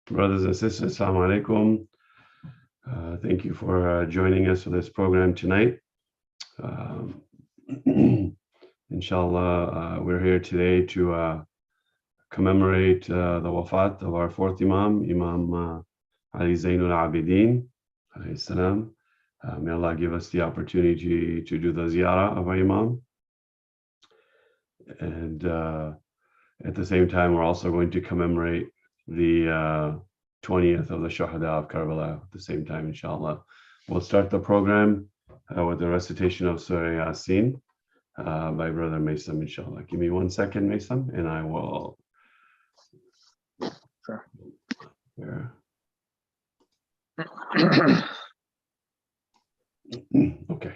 Brothers and sisters, assalamu alaikum. Thank you for joining us for this program tonight. Inshallah, we're here today to commemorate the wafat of our fourth Imam, Imam Ali Zainul Abidin, alayhi salam. May Allah give us the opportunity to do the ziyarah of our Imam. And at the same time, we're also going to commemorate the 20th of the Shohada of Karbala at the same time, inshallah. We'll start the program with the recitation of Surah Yasin by Brother Maysam, inshallah. Give me 1 second, Maysam, and I will. Sure. Here. Okay.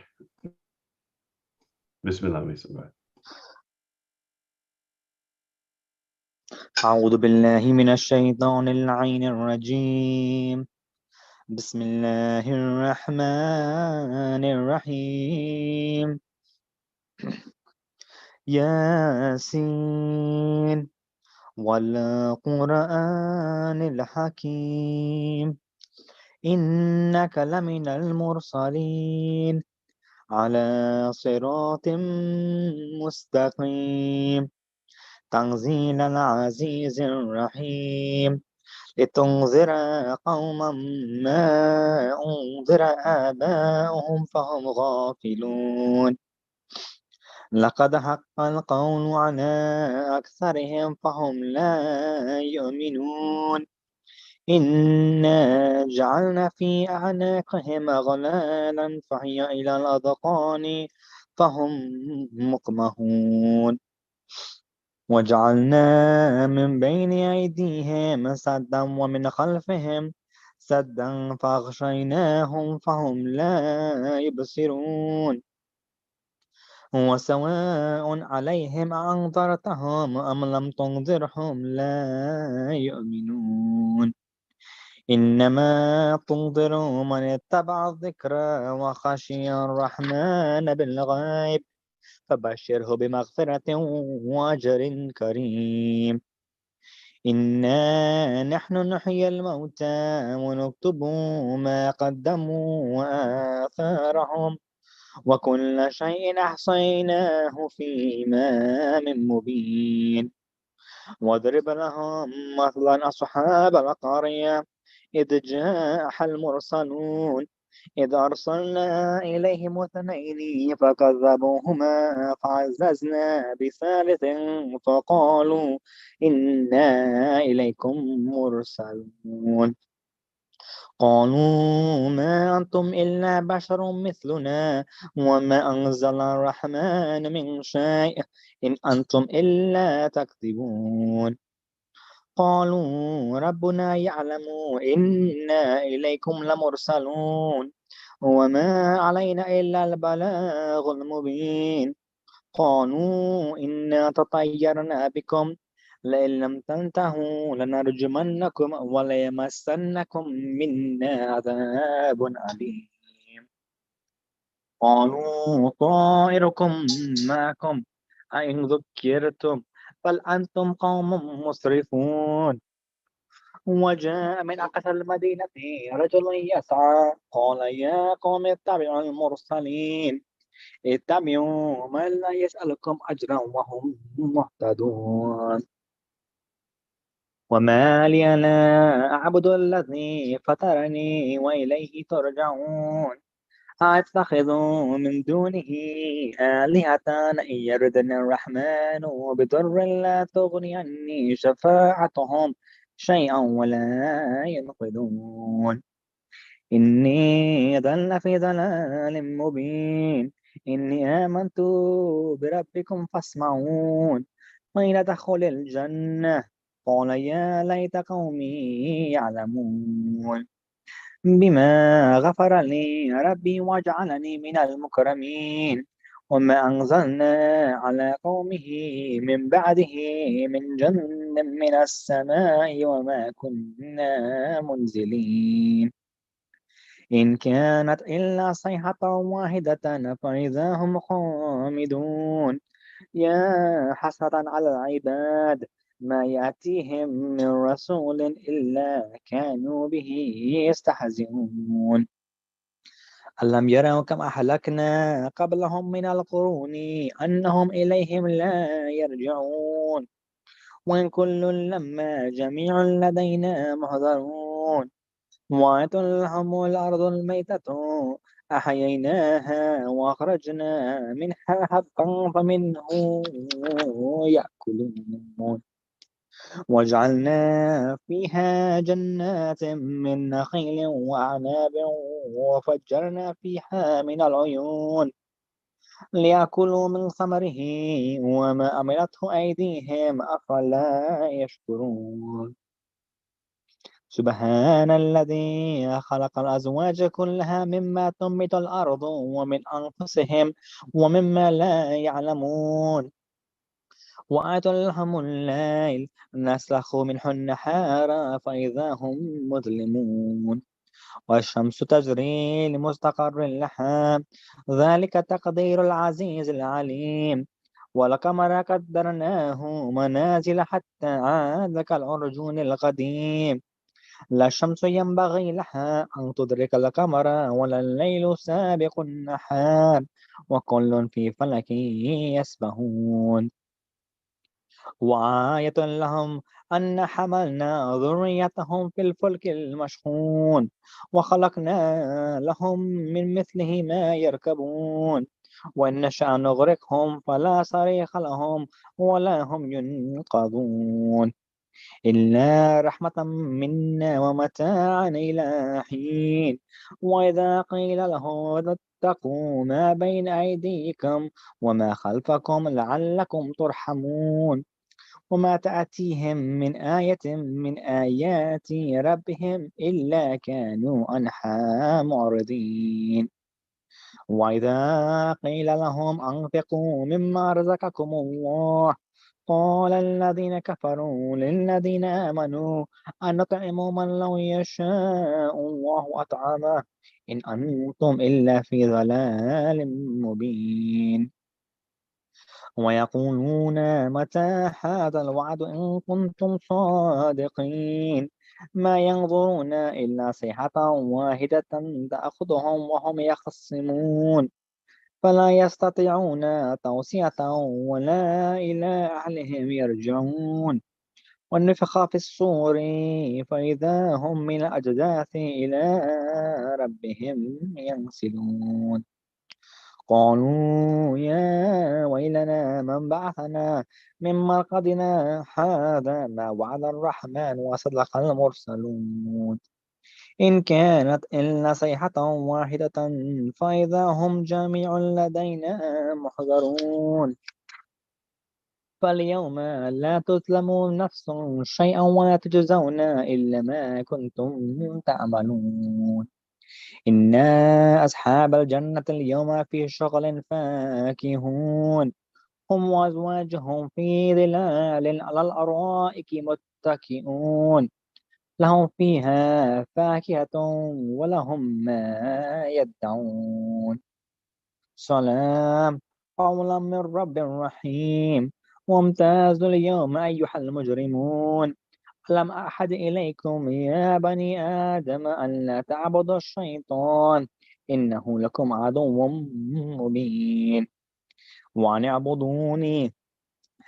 Bismillah, Maysam. Go ahead. أعوذ بالله من الشيطان اللعين الرجيم. بسم الله الرحمن الرحيم. ياسين والقرآن الحكيم إنك لمن المرسلين على صراط مستقيم تنزيل العزيز الرحيم لتنذر قوما ما أنذر آباؤهم فهم غافلون لقد حق القول على أكثرهم فهم لا يؤمنون إنا جعلنا في أعناقهم أغلالا فهي إلى الأذقان فهم مقمحون وجعلنا من بين أيديهم سدا ومن خلفهم سدا فأغشيناهم فهم لا يبصرون وسواء عليهم أنذرتهم أم لم تنذرهم لا يؤمنون إنما تنذر من اتبع الذكر وخشي الرحمن بالغيب فبشره بمغفرة وأجر كريم إنا نحن نحيي الموتى ونكتب ما قدموا وآثارهم وكل شيء أحصيناه في إمام مبين واضرب لهم مثلا أصحاب القرية إذ جاء المرسلون إذ أرسلنا إليهم اثنين فكذبوهما فعززنا بثالث فقالوا إنا إليكم مرسلون قالوا ما أنتم إلا بشر مثلنا وما أنزل الرحمن من شيء إن أنتم إلا تكذبون قالوا ربنا يعلم إنا إليكم لمرسلون وما علينا إلا البلاغ المبين قالوا إنا تطيرنا بكم لئن لم تنتهوا لنرجمنكم وليمسنكم منا عذاب أليم قالوا طائركم معكم أئن ذكرتم بل أنتم قوم مسرفون وجاء من أقصى المدينة رجل يسعى قال يا قوم اتبعوا المرسلين اتبعوا من لا يسألكم أجرا وهم مهتدون وما لي لا أعبد الذي فطرني وإليه ترجعون أتخذ من دونه آلهة إن يردني الرحمن بضر لا تغني عني شفاعتهم شيئا ولا ينقذون إني ضل في ضلال مبين إني آمنت بربكم فاسمعون قيل ادخل الجنة قال يا ليت قومي يعلمون بما غفر لي ربي وجعلني من المكرمين وما أنزلنا على قومه من بعده من جند من السماء وما كنا منزلين إن كانت إلا صيحة واحدة فإذا هم خامدون يا حسرة على العباد ما يأتيهم من رسول إلا كانوا به يستهزئون ألم يروا كم أهلكنا قبلهم من القرون أنهم إليهم لا يرجعون وإن كل لما جميع لدينا محضرون وآية لهم الأرض الميتة أحييناها وأخرجنا منها حبا فمنه يأكلون وجعلنا فيها جنات من نخيل وأعناب وفجرنا فيها من العيون ليأكلوا من ثمره وما عملته أيديهم أفلا يشكرون سبحان الذي خلق الأزواج كلها مما تنبت الأرض ومن أنفسهم ومما لا يعلمون وآت لهم الليل نسلخ منه النهار فإذا هم مظلمون والشمس تجري لمستقر لها ذلك تقدير العزيز العليم والقمر قدرناه منازل حتى عاد كالعرجون القديم لا الشمس ينبغي لها أن تدرك القمر ولا الليل سابق النهار وكل في فلك يسبحون وآية لهم أن حملنا ذريتهم في الفلك المشحون وخلقنا لهم من مثله ما يركبون وإن نشأ نغرقهم فلا صريخ لهم ولا هم ينقذون إلا رحمة منا ومتاعا إلى حين وإذا قيل له اتقوا ما بين أيديكم وما خلفكم لعلكم ترحمون وما تأتيهم من آية من آيات ربهم إلا كانوا عنها معرضين وإذا قيل لهم أنفقوا مما رزقكم الله قال الذين كفروا للذين آمنوا أن نطعم من لو يشاء الله أطعمه إن أنتم إلا في ضلال مبين ويقولون متى هذا الوعد إن كنتم صادقين ما ينظرون إلا صيحة واحدة تأخذهم وهم يخصمون فلا يستطيعون توصية ولا إلى أهلهم يرجعون والنفخ في الصور فإذا هم من الأجداث إلى ربهم ينسلون قالوا يا ويلنا من بعثنا من مرقدنا هذا ما وعد الرحمن وصدق المرسلون إن كانت إلا صيحة واحدة فإذا هم جميع لدينا محضرون فاليوم لا تظلمون نفس شيئا ولا تجزون إلا ما كنتم تعملون إنا أصحاب الجنة اليوم في شغل فاكهون هم وأزواجهم في ظلال على الأرائك متكئون لهم فيها فاكهة ولهم ما يدعون سلام قولا من رب رحيم وامتازوا اليوم أيها المجرمون ألم أحد إليكم يا بني آدم أن لا تعبدوا الشيطان إنه لكم عدو مبين وأن اعبدوني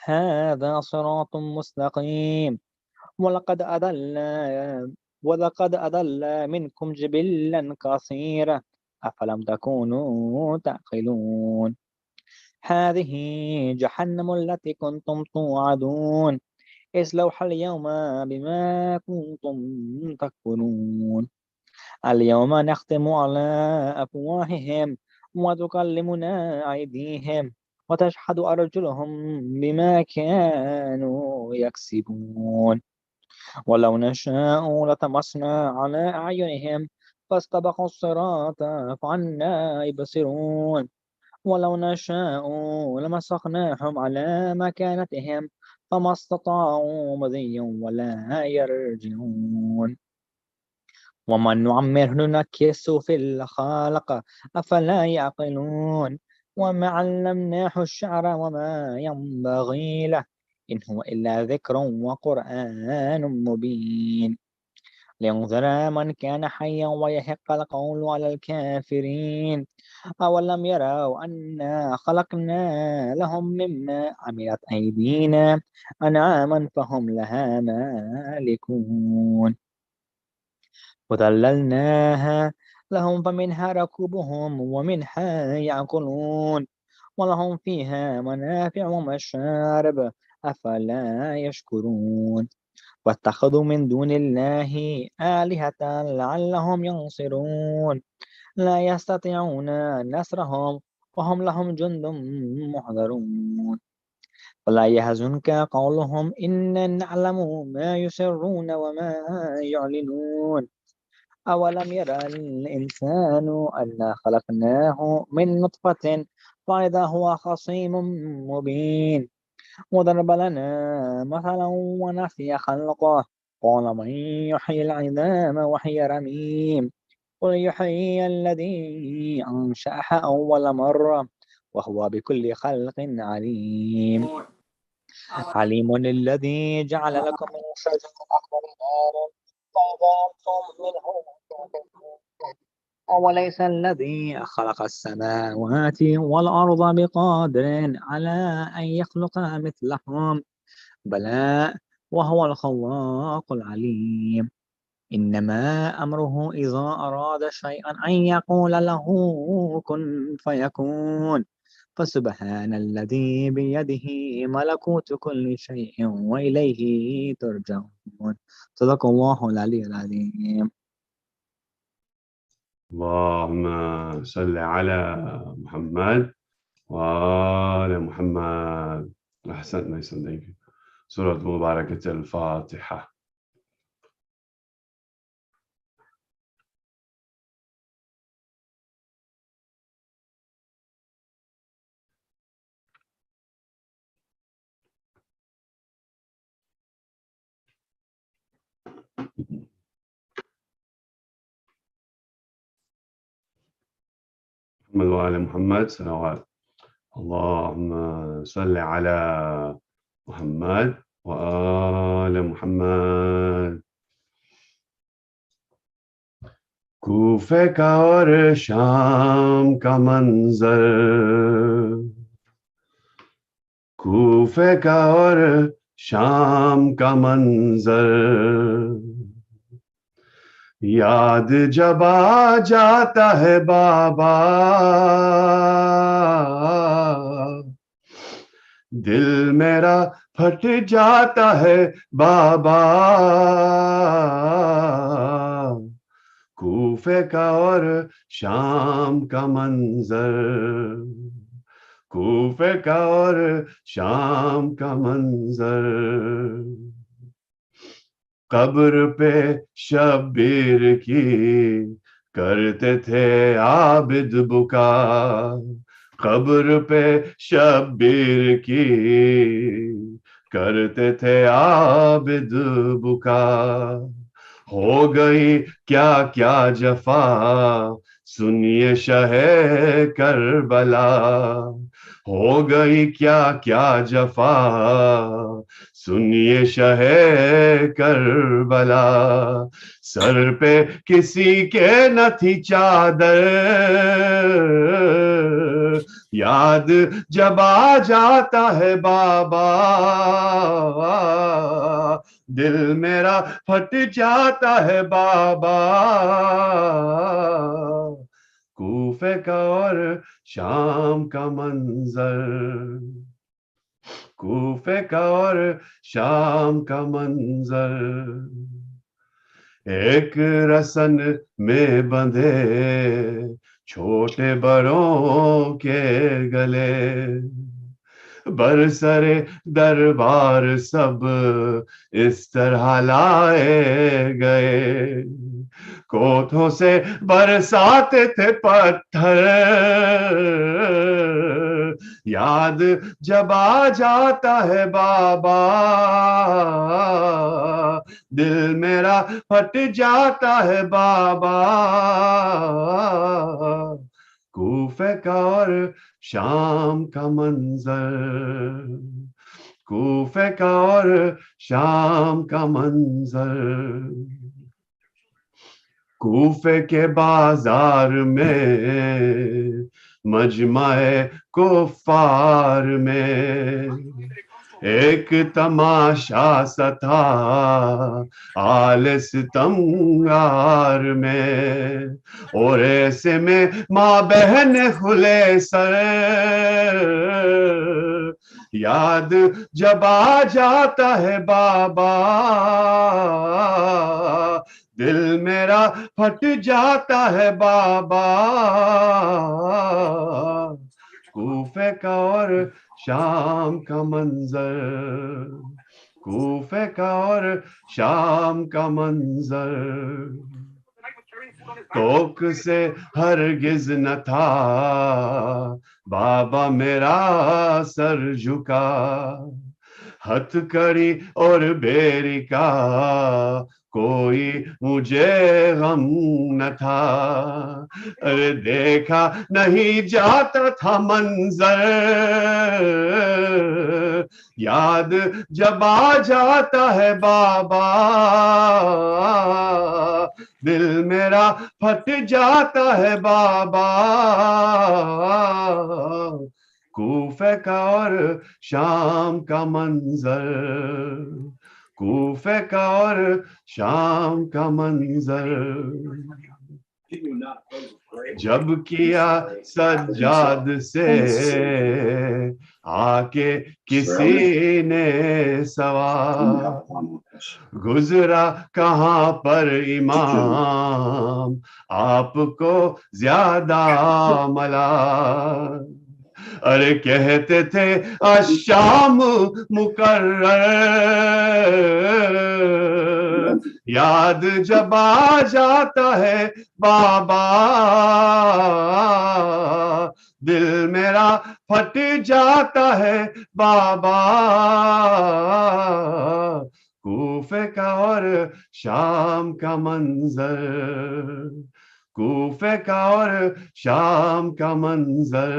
هذا صراط مستقيم ولقد أضل ولقد أضل منكم جبلا كثيرا أفلم تكونوا تعقلون هذه جهنم التي كنتم توعدون اصلوها اليوم بما كنتم تكفرون اليوم نختم على أفواههم وتكلمنا أيديهم وتشهد أرجلهم بما كانوا يكسبون ولو نشاء لطمسنا على أعينهم فاستبقوا الصراط فعنا يبصرون ولو نشاء لمسخناهم على مكانتهم فما استطاعوا مضيا ولا يرجعون ومن نعمره ننكسه في الخلق أفلا يعقلون وما علمناه الشعر وما ينبغي له إن هو إلا ذكر وقرآن مبين لينذر من كان حيا ويحق القول على الكافرين أولم يروا أنا خلقنا لهم مما عملت أيدينا أنعاما فهم لها مالكون وذللناها لهم فمنها ركوبهم ومنها يأكلون ولهم فيها منافع ومشارب أفلا يشكرون واتخذوا من دون الله آلهة لعلهم ينصرون لا يستطيعون نصرهم وهم لهم جند محضرون ولا يحزنك قولهم إنا نعلم ما يسرون وما يعلنون أولم يرى الإنسان أنا خلقناه من نطفة فإذا هو خصيم مبين وضرب لنا مثلا ونسي خلقه قال من يحيي العظام وهي رميم قل يحيي الذي أنشأها أول مرة وهو بكل خلق عليم عليم الذي جعل لكم من شجر الأخضر نارا فإذا أنتم منه توقدون أوليس الذي خلق السماوات والأرض بقادر على أن يخلق مثلهم بلى وهو الخلاق العليم إنما أمره إذا أراد شيئا أن يقول له كن فيكون فسبحان الذي بيده ملكوت كل شيء وإليه ترجعون صدق الله العلي العظيم. اللهم صل على محمد وآل محمد. أحسنت. nice and thank you. سورة مباركة الفاتحة. محمد وآل محمد صلوات. اللهم صل على محمد وآل محمد. کوفے کا اور شام کا منظر، کوفے کا اور شام کا منظر، یاد جب آ جاتا ہے بابا، دل میرا پھٹ جاتا ہے بابا، کوفے کا اور شام کا منظر، کوفے کا اور شام کا منظر، قبر پہ شبیر کی کرتے تھے عابد بکا، قبر پہ شبیر کی کرتے تھے عابد بکا، ہو گئی کیا کیا جفا سنیے شہ کربلا، ہو گئی کیا کیا جفا سنیے شہ کربلا، سر پہ کسی کے نہ تھی چادر، یاد جب آ جاتا ہے بابا، دل میرا پھٹ جاتا ہے بابا، کوفے کا اور شام کا منظر، کوفے کا اور شام کا منظر، ایک رسن میں بندھے چھوٹے بڑوں کے گلے، برسر دربار سب اس طرح لائے گئے، کوٹھوں سے برساتے تھے پتھر، یاد جب آ جاتا ہے بابا، دل میرا پھٹ جاتا ہے بابا، کوفے کا اور شام کا منظر، کوفے کا اور شام کا منظر کوفے کے بازار میں مجمع کفار میں ایک تماشا سا تھا آل ستمگار میں اور ایسے میں ماں بہن کھلے سر یاد جب آ جاتا ہے بابا دل میرا پھٹ جاتا ہے بابا کوفے کا اور شام کا منظر کوفے کا اور شام کا منظر توک سے ہرگز نہ تھا بابا میرا سر جھکا ہتھ کڑی اور بیری کا کوئی مجھے غم نہ تھا ارے دیکھا نہیں جاتا تھا منظر یاد جب آ جاتا ہے بابا دل میرا پھٹ جاتا ہے بابا کوفے کا اور شام کا منظر کوفے کا اور شام کا منظر جب کیا سجاد سے آ کے کسی نے سوال گزرا کہاں پر امام آپ کو زیادہ ملال ارے کہتے تھے الشام مقرر یاد جب آ جاتا ہے بابا دل میرا پھٹ جاتا ہے بابا کوفے کا اور شام کا منظر کوفے کا اور شام کا منظر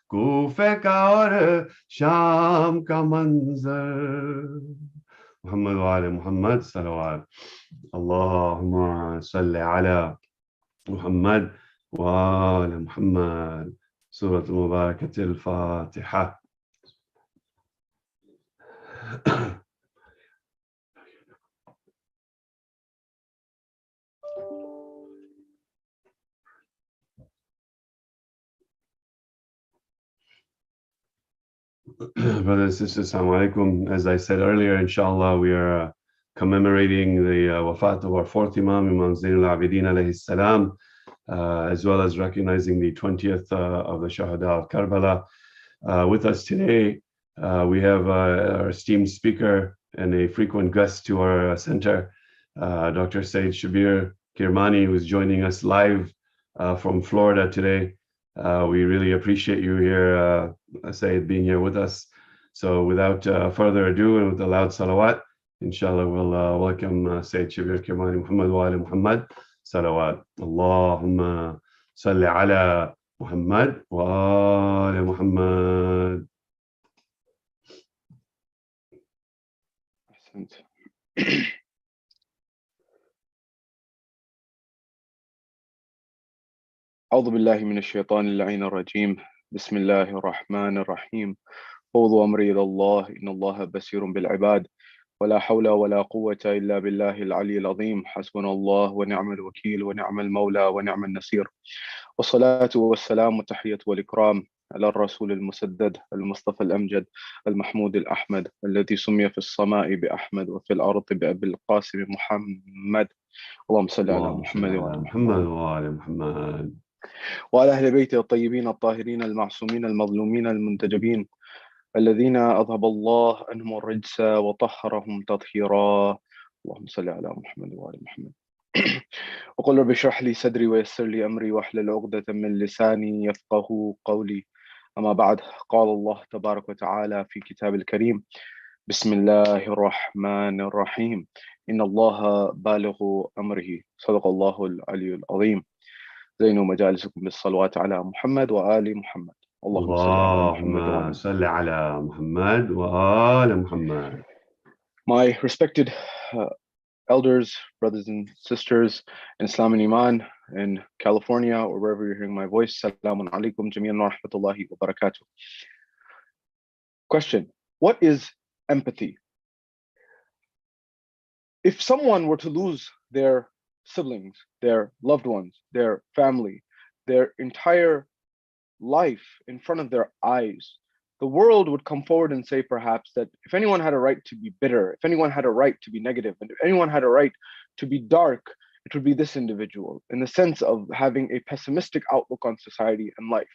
کوفے کا اور شام کا منظر محمد وآل محمد صلوات اللهم صل على محمد وآل محمد سورة المباركة الفاتحة Brothers and sisters, Assalamu alaikum. As I said earlier, inshallah, we are commemorating the Wafat of our fourth Imam, Imam Zainul Abidin alayhi salam, as well as recognizing the 20th of the Shohada of Karbala. With us today, we have our esteemed speaker and a frequent guest to our center, Dr. Said Shabir Kirmani, who is joining us live from Florida today. We really appreciate you here, Sayyid, being here with us. So without further ado and with the loud salawat, inshallah, we'll welcome Sayyid Shabir Kirmani, Muhammad wa ali Muhammad, salawat. Allahumma salli ala Muhammad wa ali Muhammad. أعوذ بالله من الشيطان اللعين الرجيم بسم الله الرحمن الرحيم فوضوا أمري إلى الله إن الله بصير بالعباد ولا حول ولا قوة إلا بالله العلي العظيم حسبنا الله ونعم الوكيل ونعم المولى ونعم النصير والصلاة والسلام والتحية والإكرام على الرسول المسدد المصطفى الأمجد المحمود الأحمد الذي سمي في السماء بأحمد وفي الأرض بأبي القاسم محمد اللهم صل على محمد وعلى محمد وعلى أهل بيته الطيبين الطاهرين المعصومين المظلومين المنتجبين الذين أذهب الله عنهم الرجس وطهرهم تطهيرا اللهم صل على محمد وعلى محمد وقل رب اشرح لي صدري ويسر لي أمري واحلل عقدة من لساني يفقه قولي أما بعد قال الله تبارك وتعالى في كتاب الكريم بسم الله الرحمن الرحيم إن الله بالغ أمره صدق الله العلي العظيم زينوا مجالسكم بالصلوات على محمد وآل محمد Allahumma salli ala Muhammad wa اللهم ala. صل على محمد وآل محمد. My respected elders, brothers and sisters in Islam and Iman in California or wherever you're hearing my voice, Assalamu alaikum jami'an wa rahmatullahi wa barakatuh. Question: what is empathy? If someone were to lose their siblings, their loved ones, their family, their entire life in front of their eyes, the world would come forward and say perhaps that if anyone had a right to be bitter, if anyone had a right to be negative, and if anyone had a right to be dark, it would be this individual, in the sense of having a pessimistic outlook on society and life.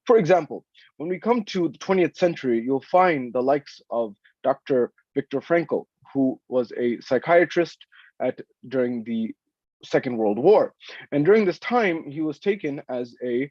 For example, when we come to the 20th century, you'll find the likes of Dr. Viktor Frankl, who was a psychiatrist during the Second World War. And during this time, he was taken as a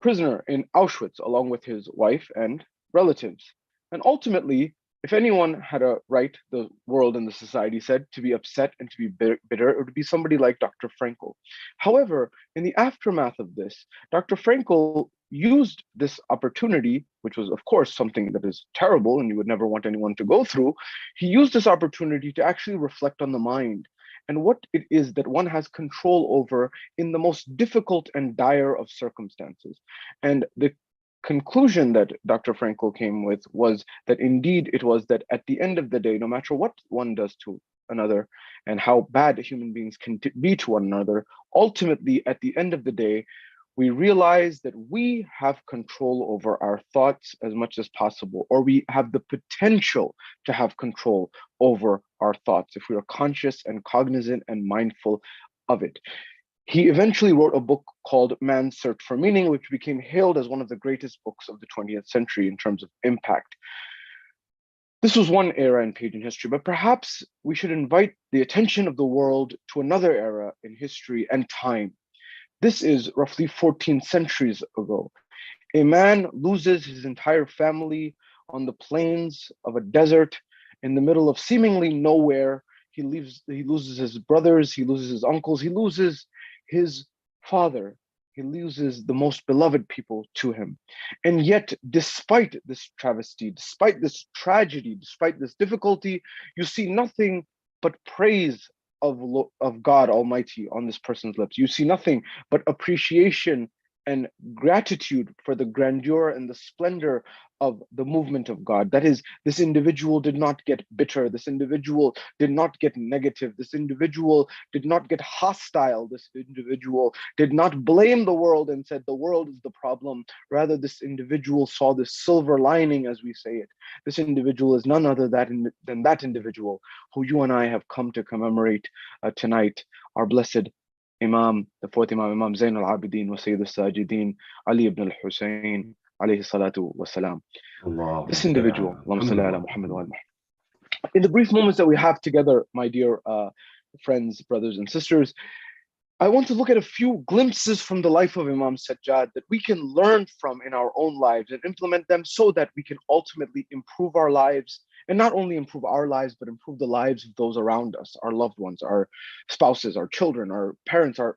prisoner in Auschwitz, along with his wife and relatives. And ultimately, if anyone had a right, the world and the society said, to be upset and to be bitter, it would be somebody like Dr. Frankl. However, in the aftermath of this, Dr. Frankl used this opportunity, which was, of course, something that is terrible and you would never want anyone to go through. He used this opportunity to actually reflect on the mind and what it is that one has control over in the most difficult and dire of circumstances. And the conclusion that Dr. Frankl came with was that indeed it was that at the end of the day, no matter what one does to another and how bad human beings can be to one another, ultimately at the end of the day, we realize that we have control over our thoughts as much as possible, or we have the potential to have control over our thoughts if we are conscious and cognizant and mindful of it. He eventually wrote a book called Man's Search for Meaning, which became hailed as one of the greatest books of the 20th century in terms of impact. This was one era and page in history, but perhaps we should invite the attention of the world to another era in history and time. This is roughly 14 centuries ago. A man loses his entire family on the plains of a desert in the middle of seemingly nowhere. He loses his brothers, he loses his uncles, he loses his father, he loses the most beloved people to him. And yet, despite this travesty, despite this tragedy, despite this difficulty, you see nothing but praise of God Almighty on this person's lips. You see nothing but appreciation and gratitude for the grandeur and the splendor of the movement of God. That is, this individual did not get bitter. This individual did not get negative. This individual did not get hostile. This individual did not blame the world and said the world is the problem. Rather, this individual saw this silver lining, as we say it. This individual is none other than that individual who you and I have come to commemorate tonight, our blessed Imam, the fourth Imam, Imam Zain al-Abidin wa Sayyid al-Sajidin, Ali ibn al-Hussein, alayhi salatu wa salam. This individual, Allahumma salli ala Muhammad wa ala Muhammad. In the brief moments that we have together, my dear friends, brothers and sisters, I want to look at a few glimpses from the life of Imam Sajad that we can learn from in our own lives and implement them so that we can ultimately improve our lives, and not only improve our lives, but improve the lives of those around us, our loved ones, our spouses, our children, our parents, our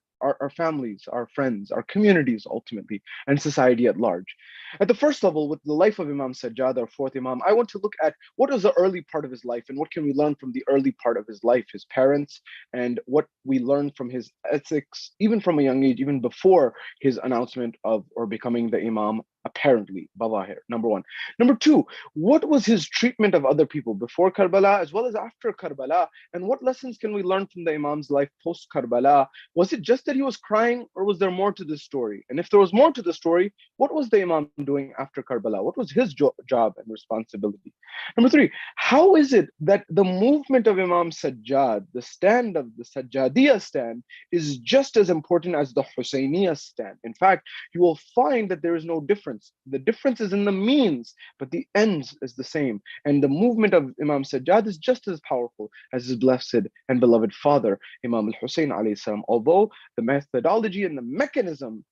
families, our friends, our communities ultimately, and society at large. At the first level, with the life of Imam Sajad, our fourth Imam, I want to look at what is the early part of his life and what can we learn from the early part of his life, his parents, and what we learn from his ethics, even from a young age, even before his announcement of or becoming the Imam, apparently, Bawahir, number one. Number two, what was his treatment of other people before Karbala as well as after Karbala? And what lessons can we learn from the Imam's life post Karbala? Was it just that he was crying, or was there more to the story? And if there was more to the story, what was the Imam doing after Karbala? What was his job and responsibility? Number three, how is it that the movement of Imam Sajad, the stand of the Sajjadiyya stand, is just as important as the Husayniyya stand? In fact, you will find that there is no difference. The difference is in the means, but the ends is the same. And the movement of Imam Sajad is just as powerful as his blessed and beloved father, Imam al-Hussein alayhi salam, although the methodology and the mechanism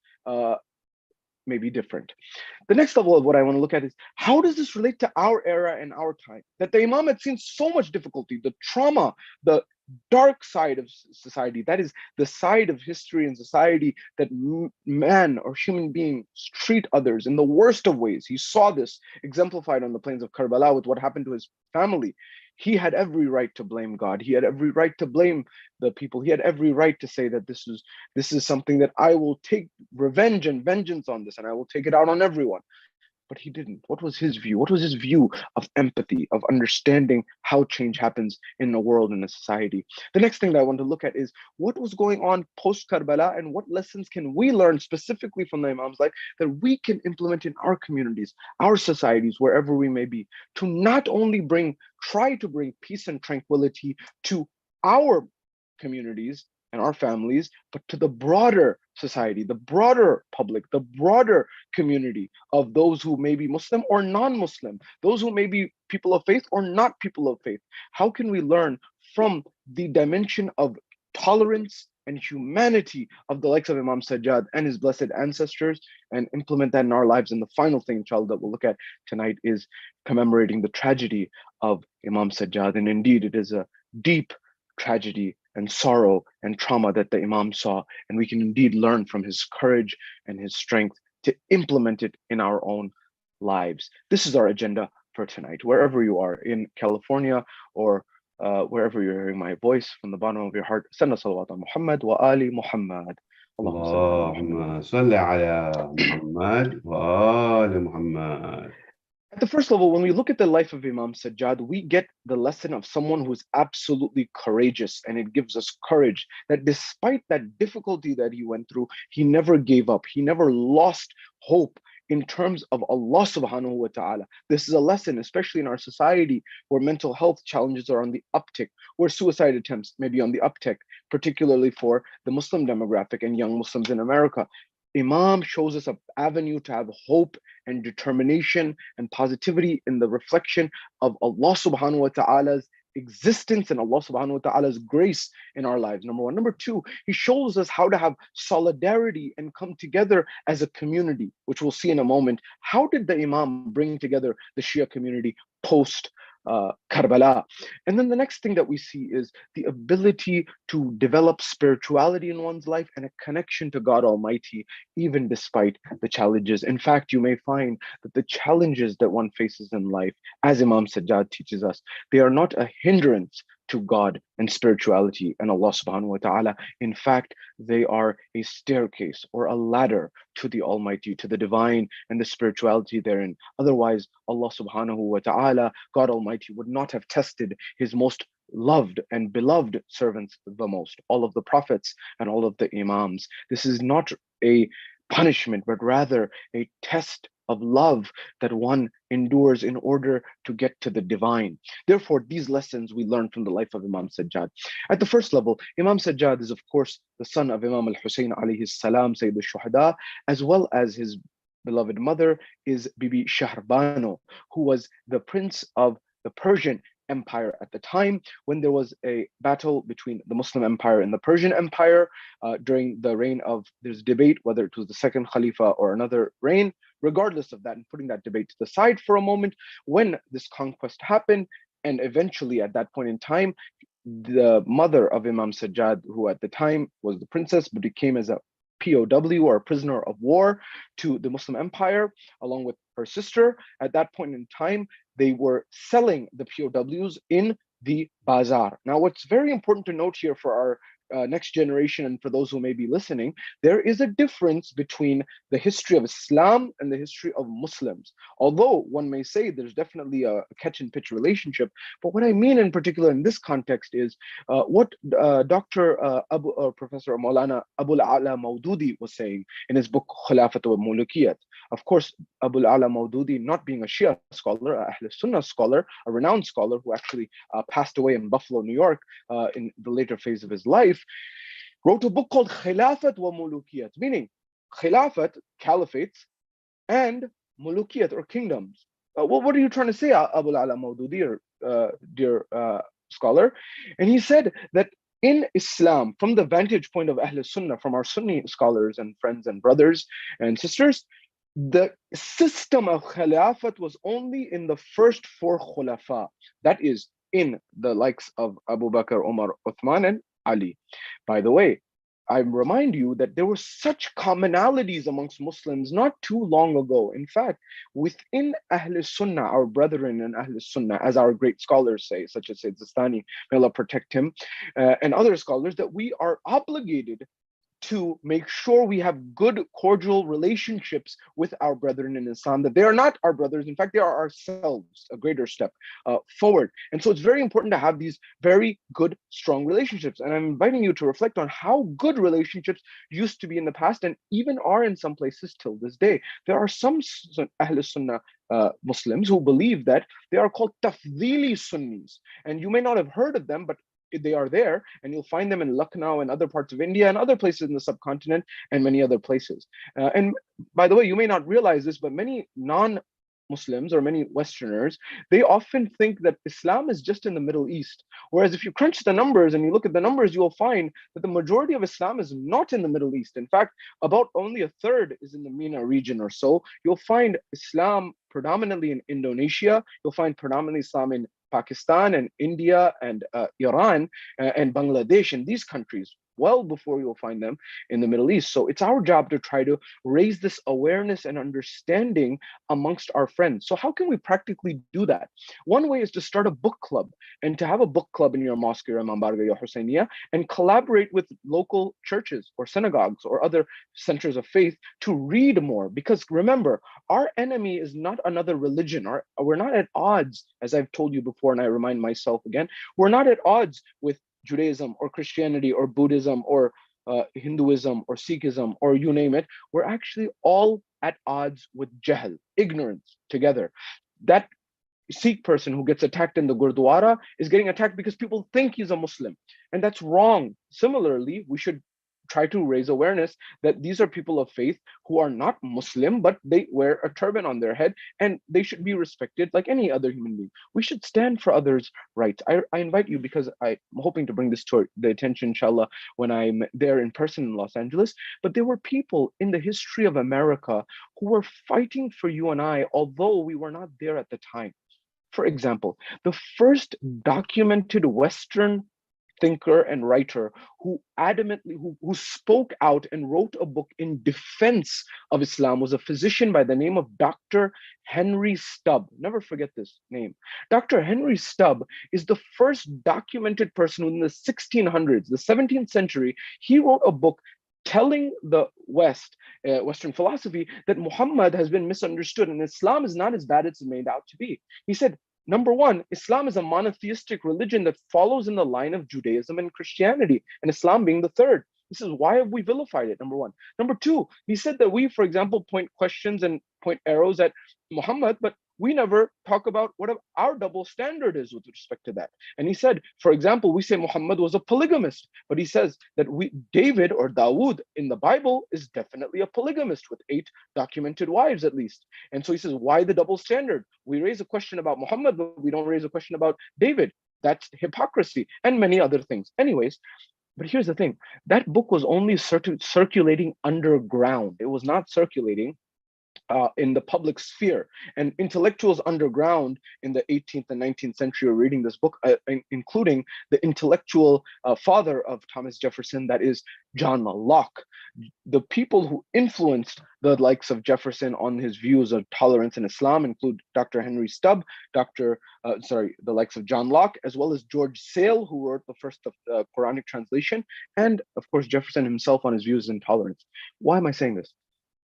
may be different. The next level of what I want to look at is, how does this relate to our era and our time? That the Imam had seen so much difficulty, the trauma, the dark side of society, that is the side of history and society that man or human beings treat others in the worst of ways. He saw this exemplified on the plains of Karbala with what happened to his family. He had every right to blame God. He had every right to blame the people. He had every right to say that this is something that I will take revenge and vengeance on this, and I will take it out on everyone. But he didn't. What was his view? What was his view of empathy, of understanding how change happens in a world, in a society? The next thing that I want to look at is what was going on post Karbala, and what lessons can we learn specifically from the Imam's life that we can implement in our communities, our societies, wherever we may be, to not only try to bring peace and tranquility to our communities and our families, but to the broader society, the broader public, the broader community of those who may be Muslim or non-Muslim, those who may be people of faith or not people of faith. How can we learn from the dimension of tolerance and humanity of the likes of Imam Sajad and his blessed ancestors, and implement that in our lives? And the final thing, inshallah, that we'll look at tonight is commemorating the tragedy of Imam Sajad. And indeed, it is a deep tragedy and sorrow and trauma that the Imam saw, and we can indeed learn from his courage and his strength to implement it in our own lives. This is our agenda for tonight. Wherever you are, in California or wherever you're hearing my voice, from the bottom of your heart, send a salawat on Muhammad wa ali Muhammad. اللهم صل على محمد وآل محمد. At the first level, when we look at the life of Imam Sajad, we get the lesson of someone who's absolutely courageous, and it gives us courage that despite that difficulty that he went through, he never gave up. He never lost hope in terms of Allah subhanahu wa ta'ala. This is a lesson, especially in our society where mental health challenges are on the uptick, where suicide attempts may be on the uptick, particularly for the Muslim demographic and young Muslims in America. Imam shows us an avenue to have hope and determination and positivity in the reflection of Allah subhanahu wa ta'ala's existence and Allah subhanahu wa ta'ala's grace in our lives. Number one. Number two, he shows us how to have solidarity and come together as a community, which we'll see in a moment. How did the Imam bring together the Shia community post Karbala? And then the next thing that we see is the ability to develop spirituality in one's life and a connection to God Almighty, even despite the challenges. In fact, you may find that the challenges that one faces in life, as Imam Sajad teaches us, they are not a hindrance to God and spirituality and Allah subhanahu wa ta'ala. In fact, they are a staircase or a ladder to the Almighty, to the divine and the spirituality therein. Otherwise, Allah subhanahu wa ta'ala, God Almighty, would not have tested his most loved and beloved servants the most, all of the prophets and all of the Imams. This is not a punishment, but rather a test of love that one endures in order to get to the divine. Therefore, these lessons we learn from the life of Imam Sajad. At the first level, Imam Sajad is, of course, the son of Imam al-Hussein alayhi salam, Sayyid al-Shohada, as well as his beloved mother is Bibi Shahrbano, who was the prince of the Persian Empire at the time, when there was a battle between the Muslim Empire and the Persian Empire during the reign of, there's debate whether it was the second Khalifa or another reign. Regardless of that, and putting that debate to the side for a moment, when this conquest happened, and eventually at that point in time, the mother of Imam Sajad, who at the time was the princess, but became as a POW or a prisoner of war to the Muslim Empire, along with her sister. At that point in time, they were selling the POWs in the bazaar. Now, what's very important to note here for our next generation and for those who may be listening, there is a difference between the history of Islam and the history of Muslims. Although one may say there's definitely a catch and pitch relationship, but what I mean in particular in this context is what Professor Maulana Abul A'la Maududi was saying in his book Khilafat wa Mulukiyat. Of course, Abul A'la Maududi, not being a Shia scholar, a Ahl Sunnah scholar, a renowned scholar who actually passed away in Buffalo, New York in the later phase of his life, wrote a book called Khilafat wa Mulukiyat, meaning Khilafat, caliphates, and Mulukiyat, or kingdoms. What are you trying to say, Abu Ala Maududi, or dear scholar? And he said that in Islam, from the vantage point of Ahl Sunnah, from our Sunni scholars and friends and brothers and sisters, the system of Khilafat was only in the first four Khulafa, that is, in the likes of Abu Bakr, Umar, Uthman, and Ali. By the way, I remind you that there were such commonalities amongst Muslims not too long ago. In fact, within Ahl Sunnah, our brethren in Ahl Sunnah, as our great scholars say, such as Sayyid Sistani, may Allah protect him, and other scholars, that we are obligated to make sure we have good, cordial relationships with our brethren in Islam, that they are not our brothers. In fact, they are ourselves, a greater step forward. And so it's very important to have these very good, strong relationships. And I'm inviting you to reflect on how good relationships used to be in the past and even are in some places till this day. There are some Ahl Sunnah Muslims who believe that they are called Tafdili Sunnis. And you may not have heard of them, but they are there, and you'll find them in Lucknow and other parts of India and other places in the subcontinent and many other places. And by the way, you may not realize this, but many non-Muslims or many Westerners, they often think that Islam is just in the Middle East. Whereas if you crunch the numbers and you look at the numbers, you'll find that the majority of Islam is not in the Middle East. In fact, about only a third is in the MENA region or so. You'll find Islam predominantly in Indonesia. You'll find predominantly Islam in Pakistan and India and Iran and Bangladesh and these countries, well before you'll find them in the Middle East. So it's our job to try to raise this awareness and understanding amongst our friends. So how can we practically do that? One way is to start a book club, and to have a book club in your mosque, your Imam Barga, your Husainiya, and collaborate with local churches or synagogues or other centers of faith to read more. Because remember, our enemy is not another religion. We're not at odds, as I've told you before, and I remind myself again, we're not at odds with Judaism or Christianity or Buddhism or Hinduism or Sikhism or you name it. We're actually all at odds with Jahl, ignorance, together. That Sikh person who gets attacked in the Gurdwara is getting attacked because people think he's a Muslim, and that's wrong. Similarly, we should try to raise awareness that these are people of faith who are not Muslim, but they wear a turban on their head and they should be respected like any other human being. We should stand for others' rights. I invite you, because I'm hoping to bring this to the attention, inshallah, when I'm there in person in Los Angeles. But there were people in the history of America who were fighting for you and I, although we were not there at the time. For example, the first documented Western thinker and writer who adamantly who spoke out and wrote a book in defense of Islam was a physician by the name of Dr. Henry Stubb. Never forget this name. Dr. Henry Stubb is the first documented person in the 1600s, the 17th century. He wrote a book telling the Western philosophy, that Muhammad has been misunderstood and Islam is not as bad as it's made out to be. He said, number one, Islam is a monotheistic religion that follows in the line of Judaism and Christianity, and Islam being the third. This is why have we vilified it, number one. Number two, he said that we, for example, point questions and point arrows at Muhammad, but we never talk about what our double standard is with respect to that. And he said, for example, we say Muhammad was a polygamist, but he says that David or Dawood in the Bible is definitely a polygamist with 8 documented wives at least. And so he says, why the double standard? We raise a question about Muhammad, but we don't raise a question about David. That's hypocrisy and many other things. Anyways, but here's the thing, that book was only circulating underground. It was not circulating in the public sphere, and intellectuals underground in the 18th and 19th century are reading this book, including the intellectual father of Thomas Jefferson, that is John Locke. The people who influenced the likes of Jefferson on his views of tolerance in Islam include Dr. Henry Stubb, the likes of John Locke, as well as George Sale, who wrote the first Quranic translation, and of course Jefferson himself on his views in tolerance. Why am I saying this?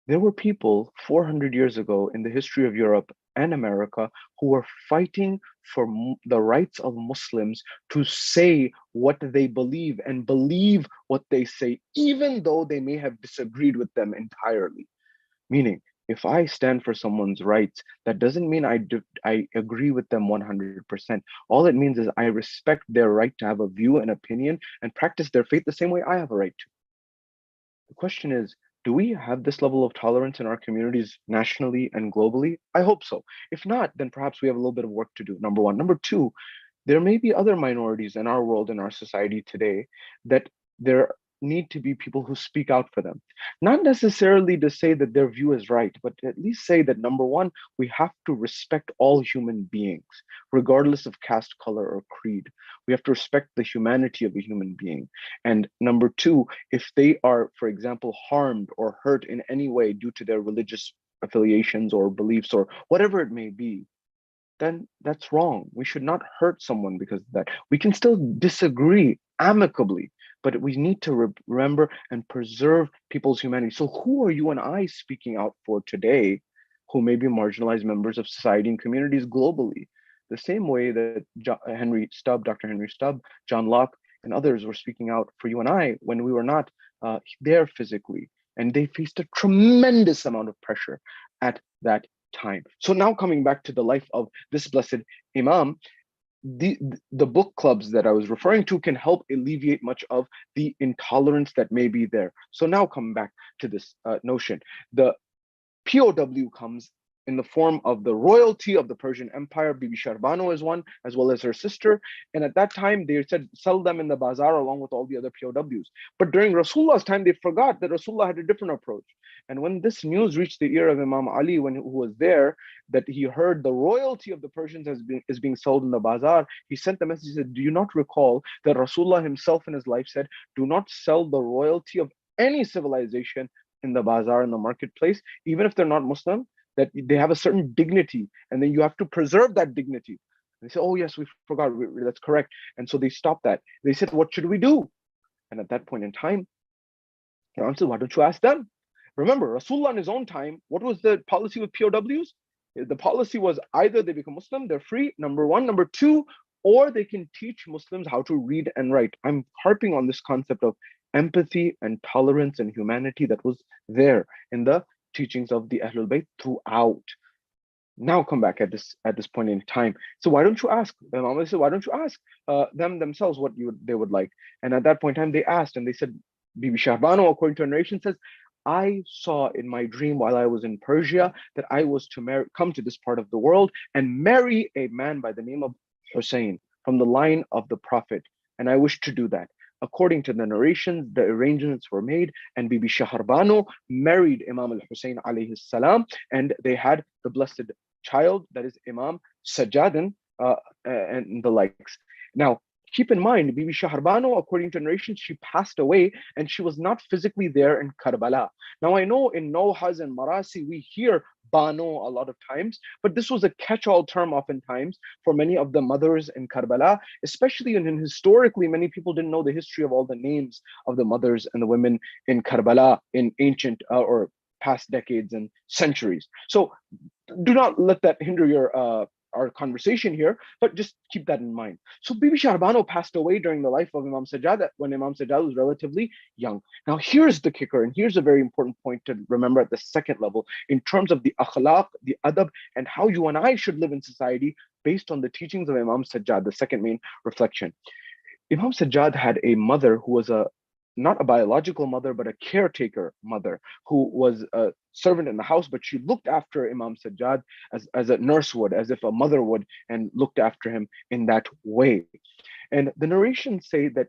There were people 400 years ago in the history of Europe and America who were fighting for the rights of Muslims to say what they believe and believe what they say, even though they may have disagreed with them entirely. Meaning, if I stand for someone's rights, that doesn't mean I agree with them 100%. All it means is I respect their right to have a view and opinion and practice their faith the same way I have a right to. The question is, do we have this level of tolerance in our communities nationally and globally? I hope so. If not, then perhaps we have a little bit of work to do, number one. Number two, there may be other minorities in our world, in our society today, that their need to be people who speak out for them. Not necessarily to say that their view is right, but at least say that number one, we have to respect all human beings, regardless of caste, color, or creed. We have to respect the humanity of a human being. And number two, if they are, for example, harmed or hurt in any way due to their religious affiliations or beliefs or whatever it may be, then that's wrong. We should not hurt someone because of that. We can still disagree amicably, but we need to remember and preserve people's humanity. So who are you and I speaking out for today who may be marginalized members of society and communities globally? The same way that Dr. Henry Stubb, John Locke, and others were speaking out for you and I when we were not there physically. And they faced a tremendous amount of pressure at that time. So now coming back to the life of this blessed Imam, the book clubs that I was referring to can help alleviate much of the intolerance that may be there. So now coming back to this notion, the POW comes in the form of the royalty of the Persian Empire. Bibi Shahrbano is one, as well as her sister. And at that time, they said, sell them in the bazaar along with all the other POWs. But during Rasulullah's time, they forgot that Rasulullah had a different approach. And when this news reached the ear of Imam Ali, who was there, that he heard the royalty of the Persians is being sold in the bazaar, he sent the message, he said, do you not recall that Rasulullah himself in his life said, do not sell the royalty of any civilization in the bazaar, in the marketplace, even if they're not Muslim, that they have a certain dignity, and then you have to preserve that dignity. And they say, oh yes, we forgot, that's correct. And so they stopped that. They said, what should we do? And at that point in time, the answer, why don't you ask them? Remember, Rasulullah in his own time, what was the policy with POWs? The policy was either they become Muslim, they're free, number one. Number two, or they can teach Muslims how to read and write. I'm harping on this concept of empathy and tolerance and humanity that was there in the teachings of the Ahlul Bayt throughout. Now come back at this point in time. So why don't you ask them? Imam said, why don't you ask them themselves what they would like? And at that point in time, they asked, and they said, Bibi Shahrbano, according to a narration, says, I saw in my dream while I was in Persia that I was to come to this part of the world and marry a man by the name of Hussein from the line of the Prophet. And I wish to do that. According to the narrations, the arrangements were made, and Bibi Shahrbano married Imam al-Hussein alayhi salam, and they had the blessed child, that is Imam Sajad, and the likes. Now, keep in mind, Bibi Shahrbano, according to narrations, she passed away and she was not physically there in Karbala. Now, I know in Nohaz and Marasi, we hear Bano a lot of times, but this was a catch-all term oftentimes for many of the mothers in Karbala, especially and historically, many people didn't know the history of all the names of the mothers and the women in Karbala in ancient or past decades and centuries. So do not let that hinder your our conversation here, but just keep that in mind. So Bibi Shahrbano passed away during the life of Imam Sajad when Imam Sajad was relatively young. Now here's the kicker, and here's a very important point to remember at the second level in terms of the akhlaq, the adab, and how you and I should live in society based on the teachings of Imam Sajad, the second main reflection. Imam Sajad had a mother who was not a biological mother, but a caretaker mother who was a servant in the house, but she looked after Imam Sajad as a nurse would, as if a mother would, and looked after him in that way. And the narrations say that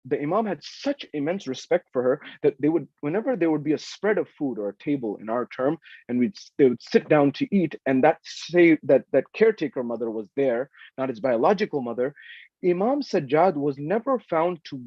the Imam had such immense respect for her that they would, whenever there would be a spread of food or a table in our term, and they would sit down to eat, and that caretaker mother was there, not his biological mother, Imam Sajad was never found to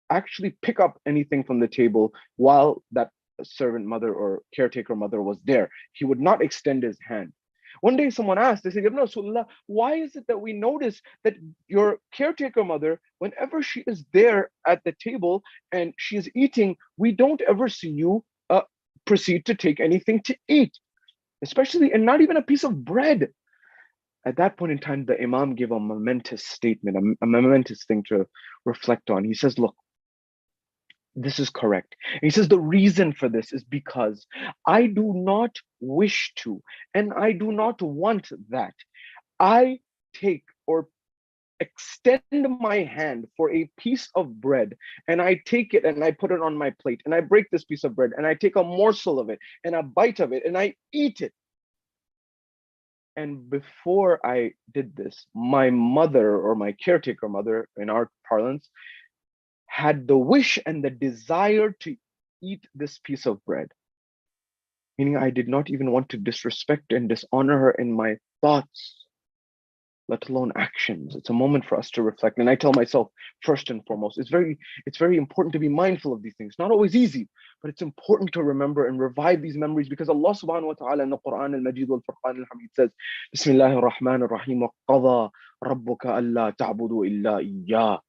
actually pick up anything from the table while that servant mother or caretaker mother was there. He would not extend his hand. One day someone asked, they said, Ibn Rasulullah, why is it that we notice that your caretaker mother, whenever she is there at the table and she is eating, we don't ever see you proceed to take anything to eat, especially, and not even a piece of bread. At that point in time, the Imam gave a momentous statement, a momentous thing to reflect on. He says, look, this is correct. And he says the reason for this is because I do not wish to, and I do not want that. I take or extend my hand for a piece of bread, and I take it and I put it on my plate, and I break this piece of bread, and I take a morsel of it and a bite of it, and I eat it. And before I did this, my mother, or my caretaker mother in our parlance, had the wish and the desire to eat this piece of bread. Meaning I did not even want to disrespect and dishonor her in my thoughts, let alone actions. It's a moment for us to reflect. And I tell myself, first and foremost, it's very important to be mindful of these things. Not always easy, but it's important to remember and revive these memories, because Allah subhanahu wa ta'ala in the Quran al-Majid wal-Furqan al-Hamid says, Bismillahir Rahmanir Rahim, wa qadha rabbuka alla ta'budu illa iyyah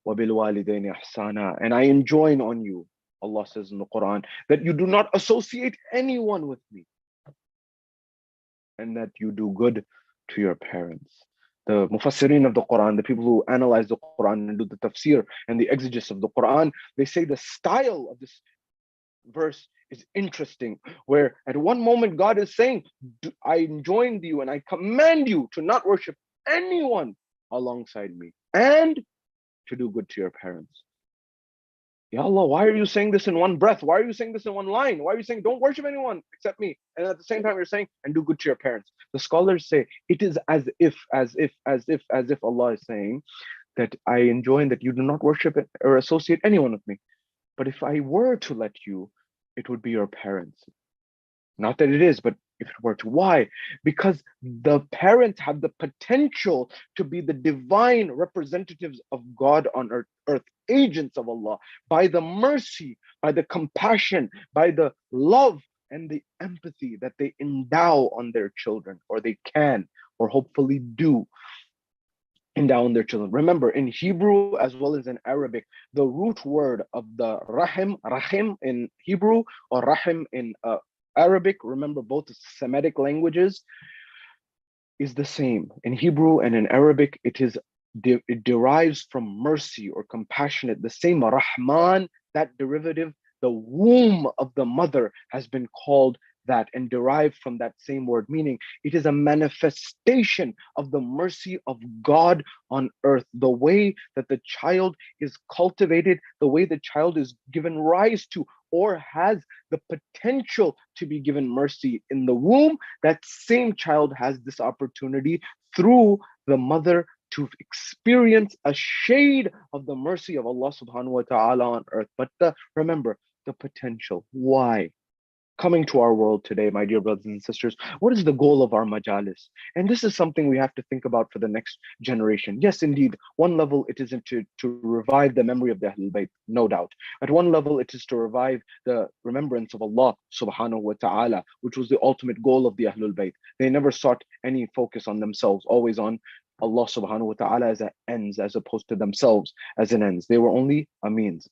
wa bil walidayni ihsana. And I enjoin on you, Allah says in the Quran, that you do not associate anyone with me, and that you do good to your parents. The Mufassirin of the Quran, the people who analyze the Quran and do the tafsir and the exegesis of the Quran, they say the style of this verse is interesting, where at one moment God is saying, I enjoin you and I command you to not worship anyone alongside me and to do good to your parents. Ya Allah, why are you saying this in one breath? Why are you saying this in one line? Why are you saying don't worship anyone except me? And at the same time, you're saying and do good to your parents. The scholars say it is as if Allah is saying that I enjoin that you do not worship or associate anyone with me. But if I were to let you, it would be your parents. Not that it is, but if it were to. Why? Because the parents have the potential to be the divine representatives of God on earth, agents of Allah, by the mercy, by the compassion, by the love and the empathy that they endow on their children, or they can, or hopefully do endow on their children. Remember, in Hebrew as well as in Arabic, the root word of the rahim in Hebrew or rahim in Arabic, remember both Semitic languages, is the same. In Hebrew and in Arabic, it derives from mercy or compassionate. The same Rahman, that derivative, the womb of the mother has been called that and derived from that same word, meaning it is a manifestation of the mercy of God on earth. The way that the child is cultivated, the way the child is given rise to or has the potential to be given mercy in the womb, that same child has this opportunity through the mother to experience a shade of the mercy of Allah subhanahu wa ta'ala on earth. But remember, the potential. Why? Coming to our world today, my dear brothers and sisters, what is the goal of our majalis? And this is something we have to think about for the next generation. Yes, indeed, one level it is to revive the memory of the Ahlul Bayt, no doubt. At one level, it is to revive the remembrance of Allah subhanahu wa ta'ala, which was the ultimate goal of the Ahlul Bayt. They never sought any focus on themselves, always on Allah subhanahu wa ta'ala as an ends, as opposed to themselves as an ends. They were only a means.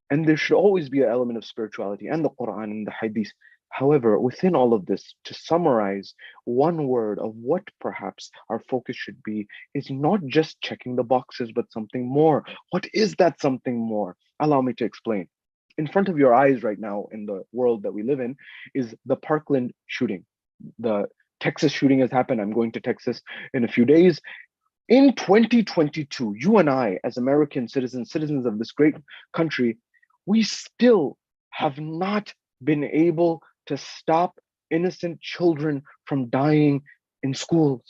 And there should always be an element of spirituality and the Quran and the Hadith. However, within all of this, to summarize one word of what perhaps our focus should be is not just checking the boxes, but something more. What is that something more? Allow me to explain. In front of your eyes right now in the world that we live in is the Parkland shooting. The Texas shooting has happened. I'm going to Texas in a few days. In 2022, you and I, as American citizens of this great country, we still have not been able to stop innocent children from dying in schools.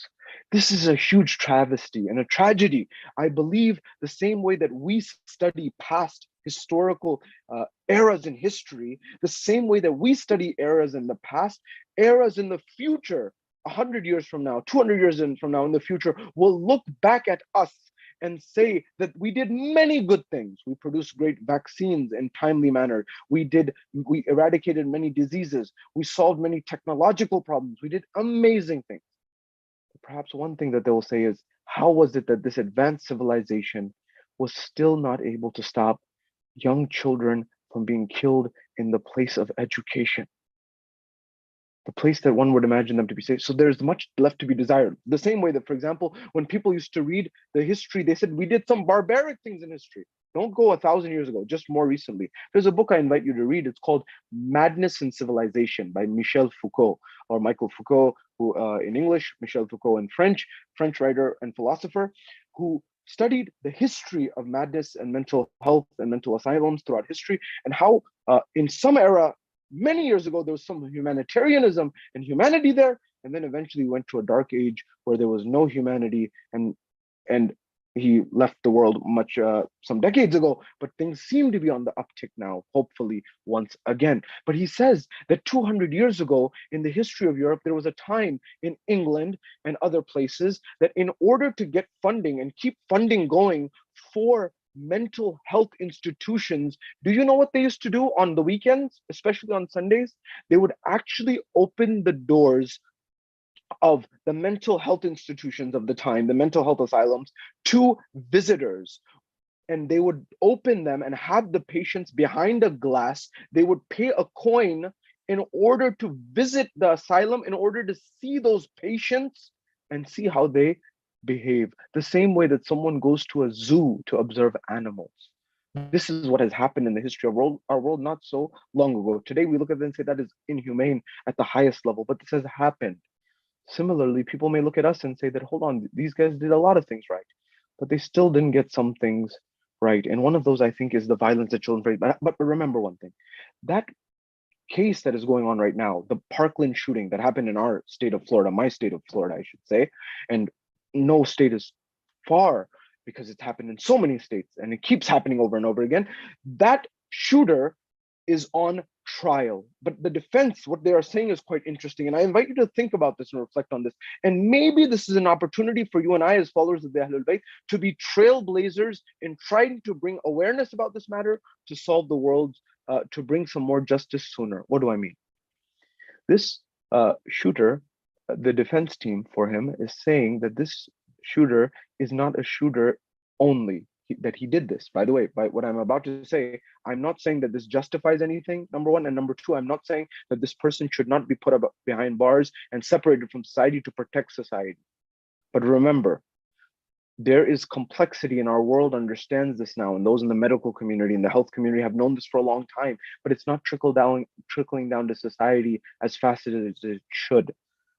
This is a huge travesty and a tragedy. I believe the same way that we study past historical eras in history, the same way that we study eras in the past, eras in the future, 100 years from now, 200 years from now in the future, will look back at us and say that we did many good things. We produced great vaccines in timely manner. We eradicated many diseases. We solved many technological problems. We did amazing things. But perhaps one thing that they will say is, how was it that this advanced civilization was still not able to stop young children from being killed in the place of education? The place that one would imagine them to be safe. So there's much left to be desired. The same way that, for example, when people used to read the history, they said, we did some barbaric things in history. Don't go 1,000 years ago, just more recently. There's a book I invite you to read. It's called Madness and Civilization by Michel Foucault, or Michael Foucault, who in English, Michel Foucault in French writer and philosopher, who studied the history of madness and mental health and mental asylums throughout history, and how in some era, many years ago, there was some humanitarianism and humanity there, and then eventually went to a dark age where there was no humanity, and he left the world some decades ago, but things seem to be on the uptick now, hopefully once again. But he says that 200 years ago in the history of Europe, there was a time in England and other places that in order to get funding and keep funding going for mental health institutions, do you know what they used to do on the weekends, especially on Sundays? They would actually open the doors of the mental health institutions of the time, the mental health asylums, to visitors. And they would open them and have the patients behind a glass. They would pay a coin in order to visit the asylum, in order to see those patients and see how they behave. The same way that someone goes to a zoo to observe animals. This is what has happened in the history of our world not so long ago. Today we look at it and say that is inhumane at the highest level, but this has happened. Similarly, people may look at us and say that, hold on, these guys did a lot of things right, but they still didn't get some things right. And one of those, I think, is the violence that children face. But remember one thing, that case that is going on right now, the Parkland shooting that happened in our state of Florida, my state of Florida, I should say, and no state is far because it's happened in so many states and it keeps happening over and over again. That shooter is on trial, but the defense, what they are saying is quite interesting. And I invite you to think about this and reflect on this. And maybe this is an opportunity for you and I, as followers of the Ahlul Bayt, to be trailblazers in trying to bring awareness about this matter, to solve the world, to bring some more justice sooner. What do I mean? This shooter, the defense team for him is saying that this shooter is not a shooter only, that he did this. By the way, by what I'm about to say, I'm not saying that this justifies anything, number one, and number two, I'm not saying that this person should not be put up behind bars and separated from society to protect society. But remember, there is complexity, and our world understands this now, and those in the medical community and the health community have known this for a long time, but it's not trickling down to society as fast as it should.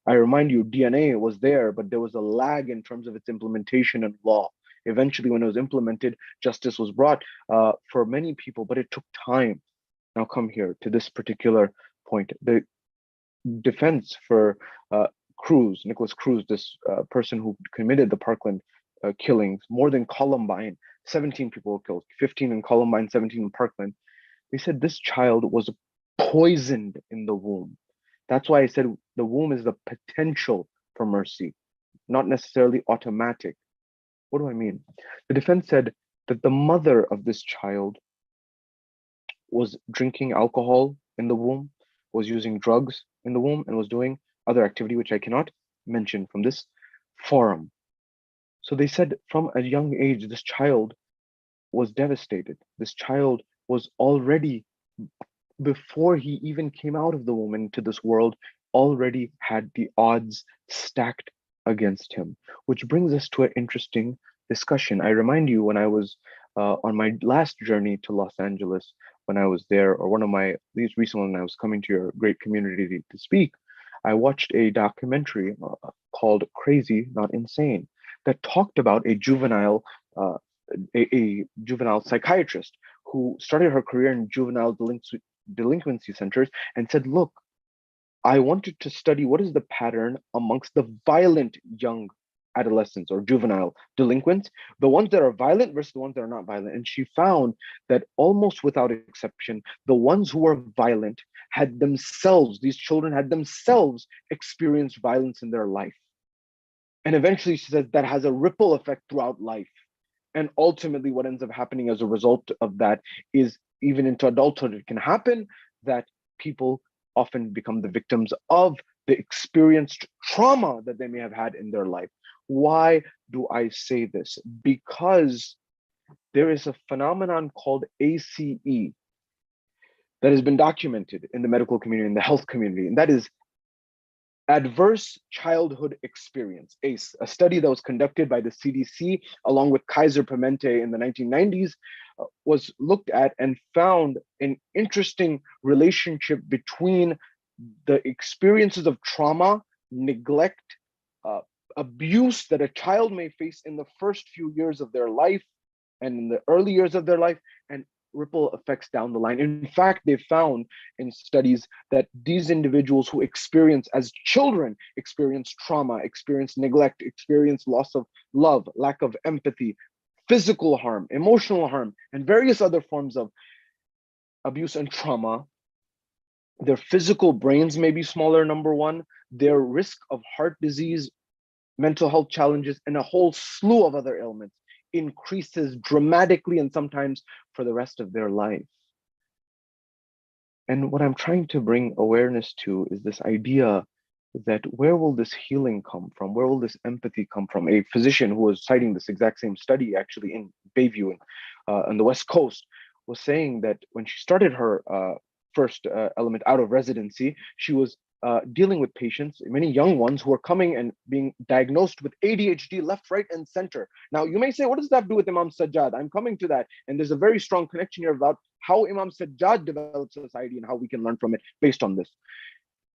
I remind you, DNA was there, but there was a lag in terms of its implementation and law. Eventually, when it was implemented, justice was brought for many people, but it took time. Now come here to this particular point. The defense for Nicholas Cruz, this person who committed the Parkland killings, more than Columbine, 17 people were killed, 15 in Columbine, 17 in Parkland. They said this child was poisoned in the womb. That's why I said the womb is the potential for mercy, not necessarily automatic. What do I mean? The defense said that the mother of this child was drinking alcohol in the womb, was using drugs in the womb, and was doing other activity, which I cannot mention from this forum. So they said from a young age, this child was devastated. This child was already, before he even came out of the womb into this world, already had the odds stacked against him, which brings us to an interesting discussion. I remind you, when I was on my last journey to Los Angeles, when I was there, or one of my least recent when I was coming to your great community to speak, I watched a documentary called Crazy Not Insane that talked about a juvenile psychiatrist who started her career in juvenile delinquency centers and said, look, I wanted to study what is the pattern amongst the violent young adolescents or juvenile delinquents, the ones that are violent versus the ones that are not violent. And she found that almost without exception, the ones who were violent had themselves, these children had themselves experienced violence in their life. And eventually she says that has a ripple effect throughout life. And ultimately what ends up happening as a result of that is, even into adulthood, it can happen that people often become the victims of the experienced trauma that they may have had in their life. Why do I say this? Because there is a phenomenon called ACE that has been documented in the medical community, in the health community, and that is Adverse Childhood Experience, ACE, a study that was conducted by the CDC along with Kaiser Permanente in the 1990s, was looked at and found an interesting relationship between the experiences of trauma, neglect, abuse that a child may face in the first few years of their life and in the early years of their life, and ripple effects down the line. In fact, they found in studies that these individuals who experience as children, experience trauma, experience neglect, experience loss of love, lack of empathy, physical harm, emotional harm, and various other forms of abuse and trauma. Their physical brains may be smaller, number one. Their risk of heart disease, mental health challenges, and a whole slew of other ailments increases dramatically, and sometimes for the rest of their life. And what I'm trying to bring awareness to is this idea that where will this healing come from? Where will this empathy come from? A physician who was citing this exact same study actually in Bayview on the West Coast was saying that when she started her first element out of residency, she was dealing with patients, many young ones who are coming and being diagnosed with ADHD left, right, and center. Now, you may say, what does that have to do with Imam Sajad? I'm coming to that. And there's a very strong connection here about how Imam Sajad developed society and how we can learn from it based on this.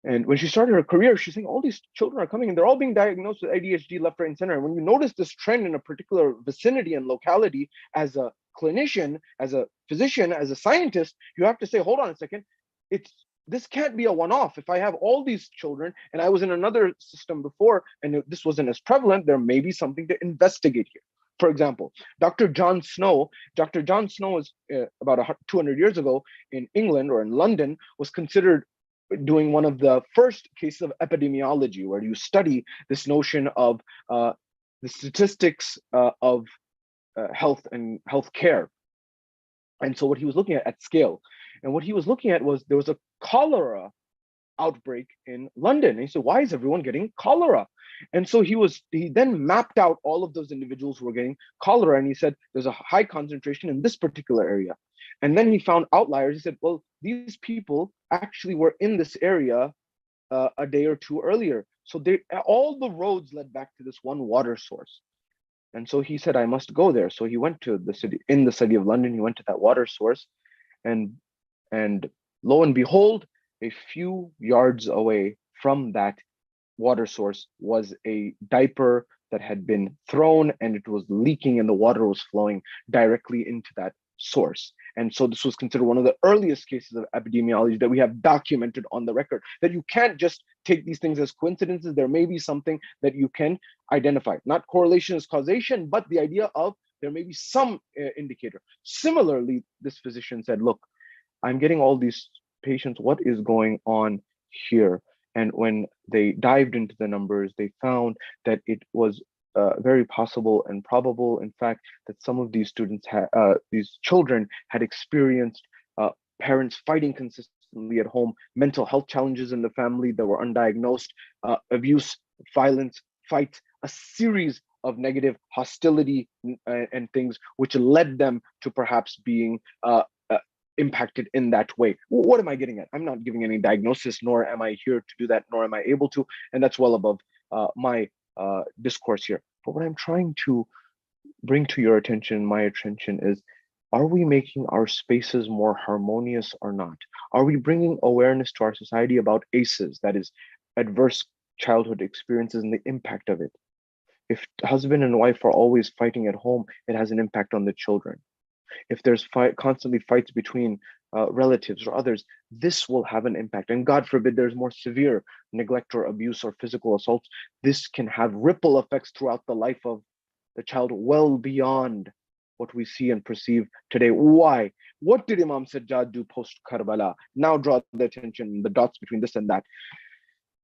And when she started her career, she's saying all these children are coming and they're all being diagnosed with ADHD left, right, and center. And when you notice this trend in a particular vicinity and locality, as a clinician, as a physician, as a scientist, you have to say, hold on a second, this can't be a one-off. If I have all these children and I was in another system before and this wasn't as prevalent, there may be something to investigate here. For example, Dr. John Snow is about 200 years ago in England or in London, was considered doing one of the first cases of epidemiology, where you study this notion of the statistics of health and healthcare. And so what he was looking at scale, and what he was looking at was there was a cholera outbreak in London. And he said, why is everyone getting cholera? And so he then mapped out all of those individuals who were getting cholera, and he said there's a high concentration in this particular area. And then he found outliers. He said, well, these people actually were in this area a day or two earlier. So all the roads led back to this one water source. And so he said, I must go there. So he went to the city, in the city of London, he went to that water source, and lo and behold, a few yards away from that water source was a diaper that had been thrown, and it was leaking and the water was flowing directly into that source. And so this was considered one of the earliest cases of epidemiology that we have documented on the record, that you can't just take these things as coincidences. There may be something that you can identify. Not correlation is causation, but the idea of there may be some indicator. Similarly, this physician said, look, I'm getting all these patients, what is going on here? And when they dived into the numbers, they found that it was very possible and probable, in fact, that some of these students these children had experienced parents fighting consistently at home, mental health challenges in the family that were undiagnosed, abuse, violence, fights, a series of negative hostility and things which led them to perhaps being impacted in that way. What am I getting at? I'm not giving any diagnosis, nor am I here to do that, nor am I able to, and that's well above my discourse here. But what I'm trying to bring to your attention, my attention, is, are we making our spaces more harmonious or not? Are we bringing awareness to our society about ACEs, that is, adverse childhood experiences, and the impact of it? If husband and wife are always fighting at home, it has an impact on the children. If there's constantly fights between relatives or others, this will have an impact. And God forbid there's more severe neglect or abuse or physical assaults. This can have ripple effects throughout the life of the child, well beyond what we see and perceive today. Why? What did Imam Sajad do post Karbala? Now draw the attention, the dots between this and that.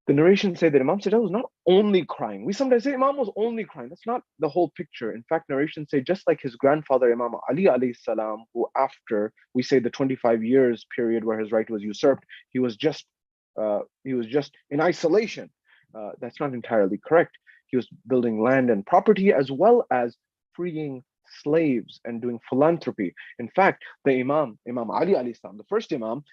The narrations say that Imam Sajad was not only crying. We sometimes say Imam was only crying. That's not the whole picture. In fact, narrations say just like his grandfather Imam Ali alayhi salam, who after we say the 25 years period where his right was usurped, he was just in isolation. That's not entirely correct. He was building land and property as well as freeing slaves and doing philanthropy. In fact, the Imam Ali alayhi salam, the first Imam,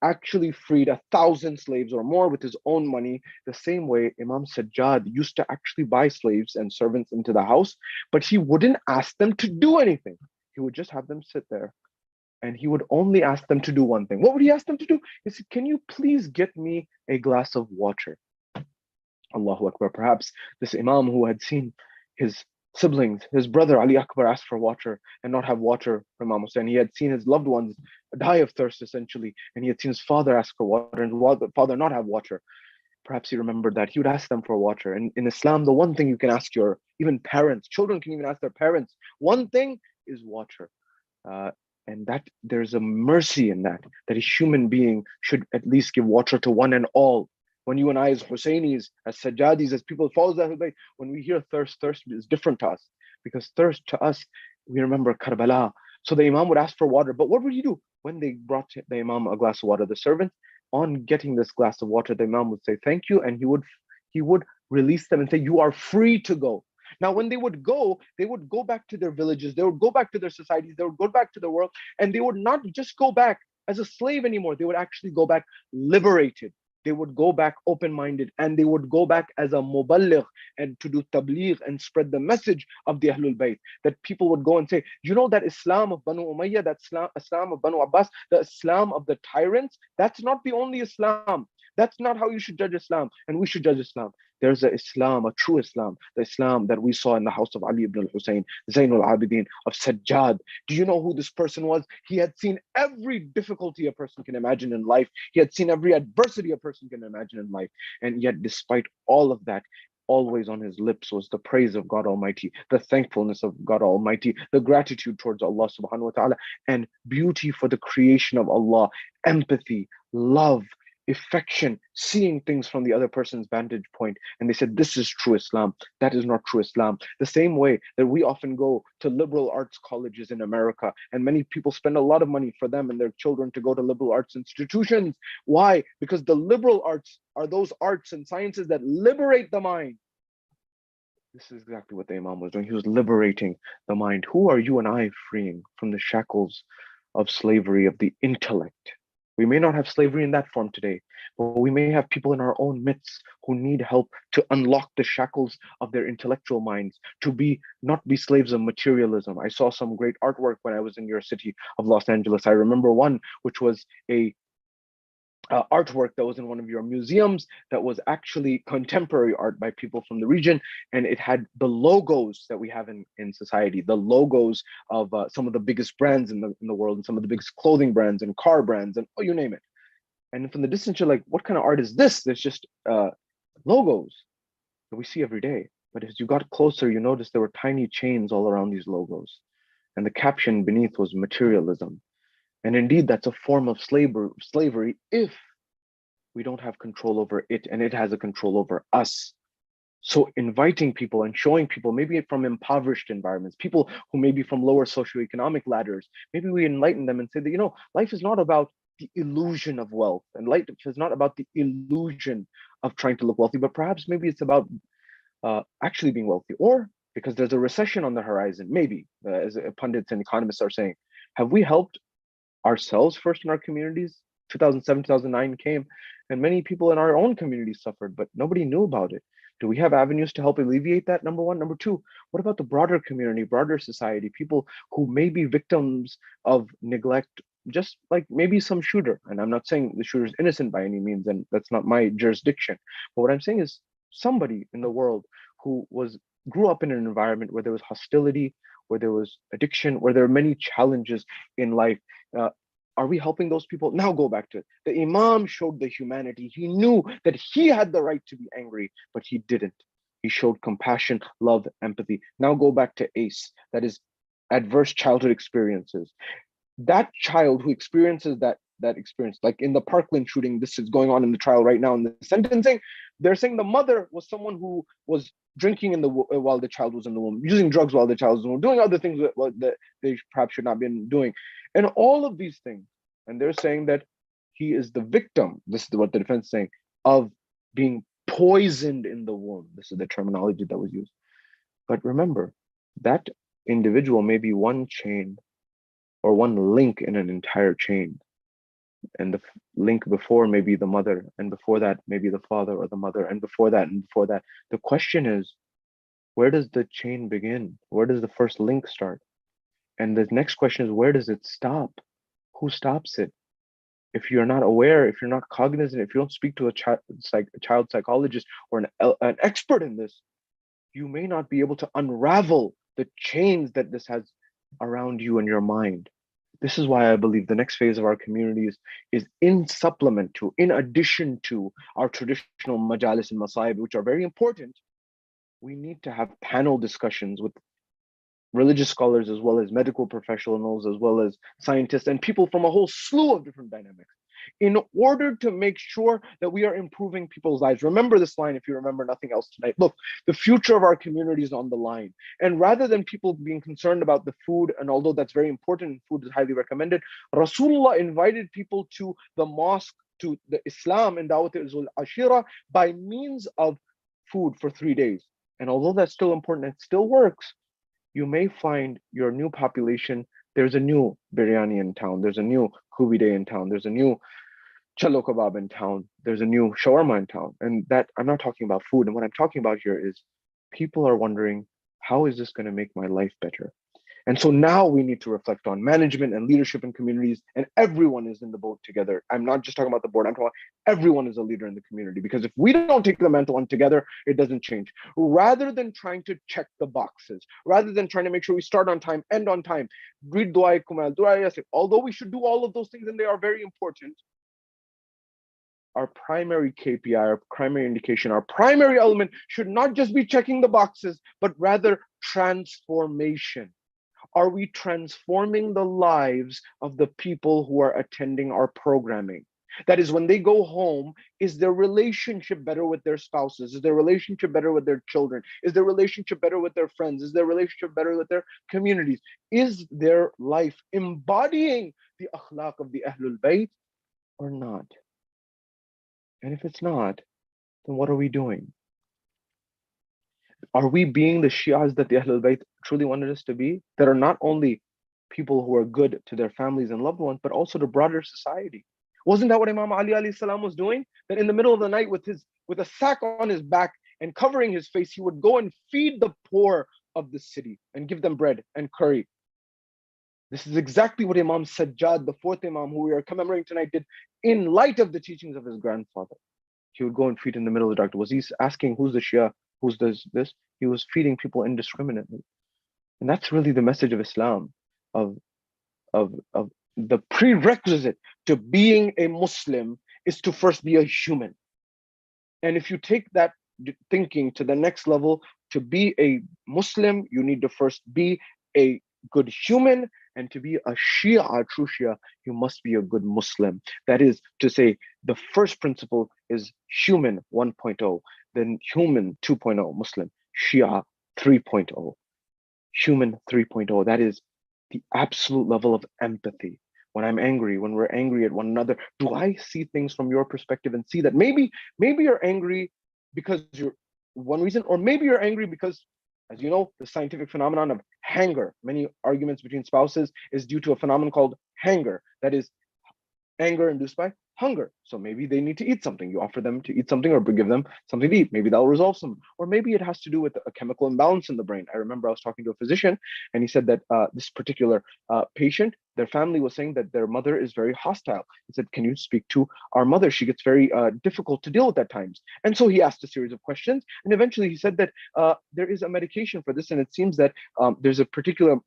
actually freed 1,000 slaves or more with his own money, the same way Imam Sajad used to actually buy slaves and servants into the house, but he wouldn't ask them to do anything. He would just have them sit there, and he would only ask them to do one thing. What would he ask them to do? He said, can you please get me a glass of water? Allahu Akbar. Perhaps this Imam who had seen his siblings, his brother Ali Akbar ask for water and not have water from Imam Hussain. He had seen his loved ones die of thirst essentially, and he had seen his father ask for water and his father not have water. Perhaps he remembered that. He would ask them for water. And in Islam, the one thing you can ask your, even parents, children can even ask their parents, one thing is water. And that there's a mercy in that a human being should at least give water to one and all. When you and I, as Hussainis, as Sajadis, as people follow Ahlul Bayt, when we hear thirst is different to us, because thirst to us, we remember Karbala. So the Imam would ask for water, but what would he do? When they brought the Imam a glass of water, the servant, on getting this glass of water, the Imam would say thank you, and he would release them and say, you are free to go. Now, when they would go back to their villages, they would go back to their societies, they would go back to the world, and they would not just go back as a slave anymore. They would actually go back liberated. They would go back open-minded, and they would go back as a muballigh, and to do tabligh and spread the message of the Ahlul Bayt. That people would go and say, you know, that Islam of Banu Umayyah, that Islam of Banu Abbas, the Islam of the tyrants, that's not the only Islam. That's not how you should judge Islam, and we should judge Islam. There's a Islam, a true Islam, the Islam that we saw in the house of Ali ibn al-Hussein, Zainul Abidin, of Sajad. Do you know who this person was? He had seen every difficulty a person can imagine in life. He had seen every adversity a person can imagine in life. And yet, despite all of that, always on his lips was the praise of God Almighty, the thankfulness of God Almighty, the gratitude towards Allah subhanahu wa ta'ala, and beauty for the creation of Allah, empathy, love, affection, seeing things from the other person's vantage point. And they said, this is true Islam. That is not true Islam. The same way that we often go to liberal arts colleges in America, and many people spend a lot of money for them and their children to go to liberal arts institutions. Why? Because the liberal arts are those arts and sciences that liberate the mind. This is exactly what the Imam was doing. He was liberating the mind. Who are you and I freeing from the shackles of slavery of the intellect? We may not have slavery in that form today, but we may have people in our own midst who need help to unlock the shackles of their intellectual minds, to not be slaves of materialism. I saw some great artwork when I was in your city of Los Angeles. I remember one which was a artwork that was in one of your museums that was actually contemporary art by people from the region, and it had the logos that we have in society, the logos of some of the biggest brands in the world, and some of the biggest clothing brands and car brands, and you name it. And from the distance, you're like, what kind of art is this? There's just logos that we see every day. But as you got closer, you noticed there were tiny chains all around these logos, and the caption beneath was materialism. And indeed, that's a form of slavery if we don't have control over it, and it has a control over us. So inviting people and showing people, maybe from impoverished environments, people who may be from lower socioeconomic ladders, maybe we enlighten them and say that, life is not about the illusion of wealth, and life is not about the illusion of trying to look wealthy, but perhaps maybe it's about actually being wealthy. Or because there's a recession on the horizon, maybe, as pundits and economists are saying, have we helped ourselves first in our communities? 2007, 2009 came, and many people in our own communities suffered, but nobody knew about it. Do we have avenues to help alleviate that? Number one. Number two, what about the broader community, broader society, people who may be victims of neglect, just like maybe some shooter? And I'm not saying the shooter is innocent by any means, and that's not my jurisdiction. But what I'm saying is somebody in the world who grew up in an environment where there was hostility, where there was addiction, where there are many challenges in life. Are we helping those people? Now go back to it. The Imam showed the humanity. He knew that he had the right to be angry, but he didn't. He showed compassion, love, empathy. Now go back to ACE, that is adverse childhood experiences. That child who experiences that experience, like in the Parkland shooting, this is going on in the trial right now in the sentencing, they're saying the mother was someone who was drinking while the child was in the womb, using drugs while the child was in the womb, doing other things that they perhaps should not have been doing. And all of these things. And they're saying that he is the victim, this is what the defense is saying, of being poisoned in the womb. This is the terminology that was used. But remember, that individual may be one chain or one link in an entire chain. And the link before may be the mother, and before that maybe the father or the mother, and before that and before that. The question is, where does the chain begin? Where does the first link start? And the next question is, where does it stop? Who stops it? If you're not aware, if you're not cognizant, if you don't speak to a child psychologist or an expert in this, you may not be able to unravel the chains that this has around you and your mind. This is why I believe the next phase of our communities is in supplement to, in addition to our traditional majalis and masaib, which are very important. We need to have panel discussions with religious scholars, as well as medical professionals, as well as scientists and people from a whole slew of different dynamics, in order to make sure that we are improving people's lives. Remember this line, if you remember nothing else tonight. Look, the future of our community is on the line. And rather than people being concerned about the food, and although that's very important, food is highly recommended, Rasulullah invited people to the mosque, to the Islam and Dawat al-Ashira by means of food for 3 days. And although that's still important, it still works. You may find your new population, there's a new biryani in town, there's a new kubi day in town, there's a new chalo kebab in town, there's a new shawarma in town. And that, I'm not talking about food. And what I'm talking about here is people are wondering, how is this going to make my life better? And so now we need to reflect on management and leadership in communities, and everyone is in the boat together. I'm not just talking about the board, I'm talking about everyone is a leader in the community, because if we don't take the mantle on together, it doesn't change. Rather than trying to check the boxes, rather than trying to make sure we start on time, end on time, read dua kumal, dua yasin, although we should do all of those things and they are very important, our primary KPI, our primary indication, our primary element should not just be checking the boxes, but rather transformation. Are we transforming the lives of the people who are attending our programming? That is, when they go home, is their relationship better with their spouses? Is their relationship better with their children? Is their relationship better with their friends? Is their relationship better with their communities? Is their life embodying the akhlaq of the Ahlul Bayt or not? And if it's not, then what are we doing? Are we being the Shias that the Ahlul Bayt truly wanted us to be? That are not only people who are good to their families and loved ones, but also to broader society. Wasn't that what Imam Ali alayhi salam was doing? That in the middle of the night with a sack on his back and covering his face, he would go and feed the poor of the city and give them bread and curry. This is exactly what Imam Sajad, the fourth Imam who we are commemorating tonight, did in light of the teachings of his grandfather. He would go and feed in the middle of the dark. Was he asking who's the Shia? Who's does this? He was feeding people indiscriminately. And that's really the message of Islam, of the prerequisite to being a Muslim is to first be a human. And if you take that thinking to the next level, to be a Muslim, you need to first be a good human, and to be a Shia, a true Shia, you must be a good Muslim. That is to say, the first principle is human 1.0, then human 2.0, Muslim, Shia 3.0, human 3.0. That is the absolute level of empathy. When I'm angry, when we're angry at one another, do I see things from your perspective and see that maybe you're angry because you're one reason, or maybe you're angry because, as you know, the scientific phenomenon of hanger, many arguments between spouses is due to a phenomenon called hanger. That is anger induced by hunger. So maybe they need to eat something. You offer them to eat something or give them something to eat. Maybe that'll resolve some. Or maybe it has to do with a chemical imbalance in the brain. I remember I was talking to a physician and he said that this particular patient, their family was saying that their mother is very hostile. He said, can you speak to our mother? She gets very difficult to deal with at times. And so he asked a series of questions. And eventually he said that there is a medication for this. And it seems that there's a particular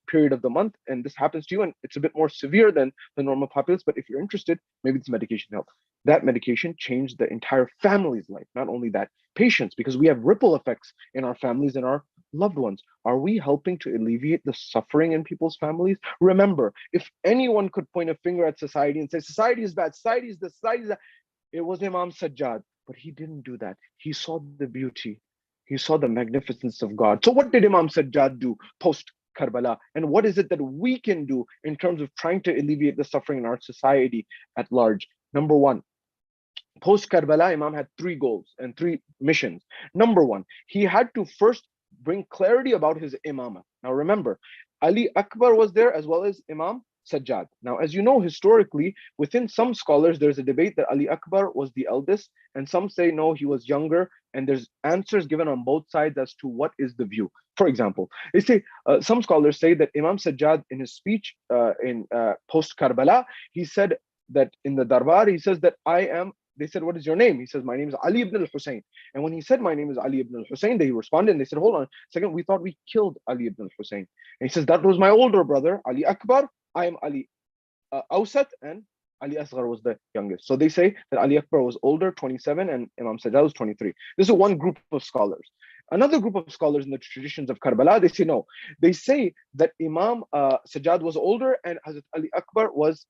period of the month, and this happens to you. And it's a bit more severe than the normal populace. But if you're interested, maybe this medication helps. That medication changed the entire family's life. Not only that, patients, because we have ripple effects in our families and our loved ones. Are we helping to alleviate the suffering in people's families? Remember, if anyone could point a finger at society and say, society is bad, society is this, society is that, it was Imam Sajad. But he didn't do that. He saw the beauty. He saw the magnificence of God. So what did Imam Sajad do post Karbala? And what is it that we can do in terms of trying to alleviate the suffering in our society at large? Number one, post Karbala, Imam had 3 goals and 3 missions. Number one, he had to first bring clarity about his imamah. Now remember, Ali Akbar was there as well as Imam Sajad. Now, as you know, historically, within some scholars, there's a debate that Ali Akbar was the eldest, and some say no, he was younger, and there's answers given on both sides as to what is the view. For example, they say some scholars say that Imam Sajad, in his speech in post Karbala, he said that in the Darbar, he says that they said, what is your name? He says, my name is Ali ibn al-Hussein. And when he said, my name is Ali ibn al-Hussein, they responded and they said, hold on a second, we thought we killed Ali ibn al-Hussein. And he says, that was my older brother, Ali Akbar, I am Ali Awsat, and Ali Asghar was the youngest. So they say that Ali Akbar was older, 27, and Imam Sajad was 23. This is one group of scholars. Another group of scholars in the traditions of Karbala, they say no. They say that Imam Sajad was older and Hazrat Ali Akbar was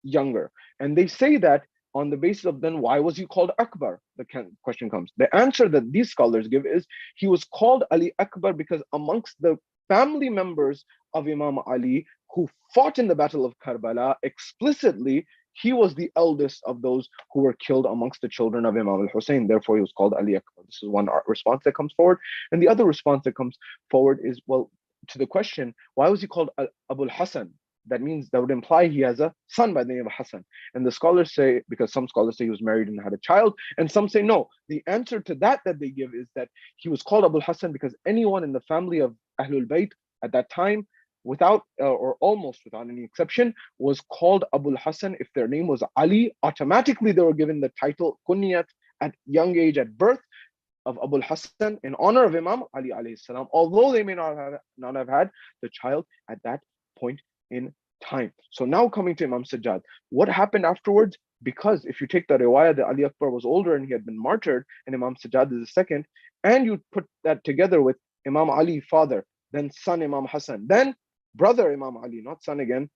younger. And they say that on the basis of then why was he called Akbar? The question comes. The answer that these scholars give is he was called Ali Akbar because amongst the family members of Imam Ali who fought in the Battle of Karbala explicitly, he was the eldest of those who were killed amongst the children of Imam al-Hussein. Therefore, he was called Ali Akbar. This is one response that comes forward. And the other response that comes forward is, well, to the question, why was he called Abul Hassan? That means that would imply he has a son by the name of Hassan. And the scholars say, because some scholars say he was married and had a child, and some say no. The answer to that they give is that he was called Abul Hassan because anyone in the family of Ahlul Bayt at that time, without or almost without any exception, was called Abul Hassan. If their name was Ali, automatically they were given the title kunyat at young age at birth of Abul Hassan in honor of Imam Ali alayhi salam, although they may not have had the child at that point in time. So now coming to Imam Sajad, what happened afterwards? Because if you take the riwayah that Ali Akbar was older and he had been martyred, and Imam Sajad is the second, and you put that together with Imam Ali, father, then son Imam Hassan, then brother Imam Ali, not son again,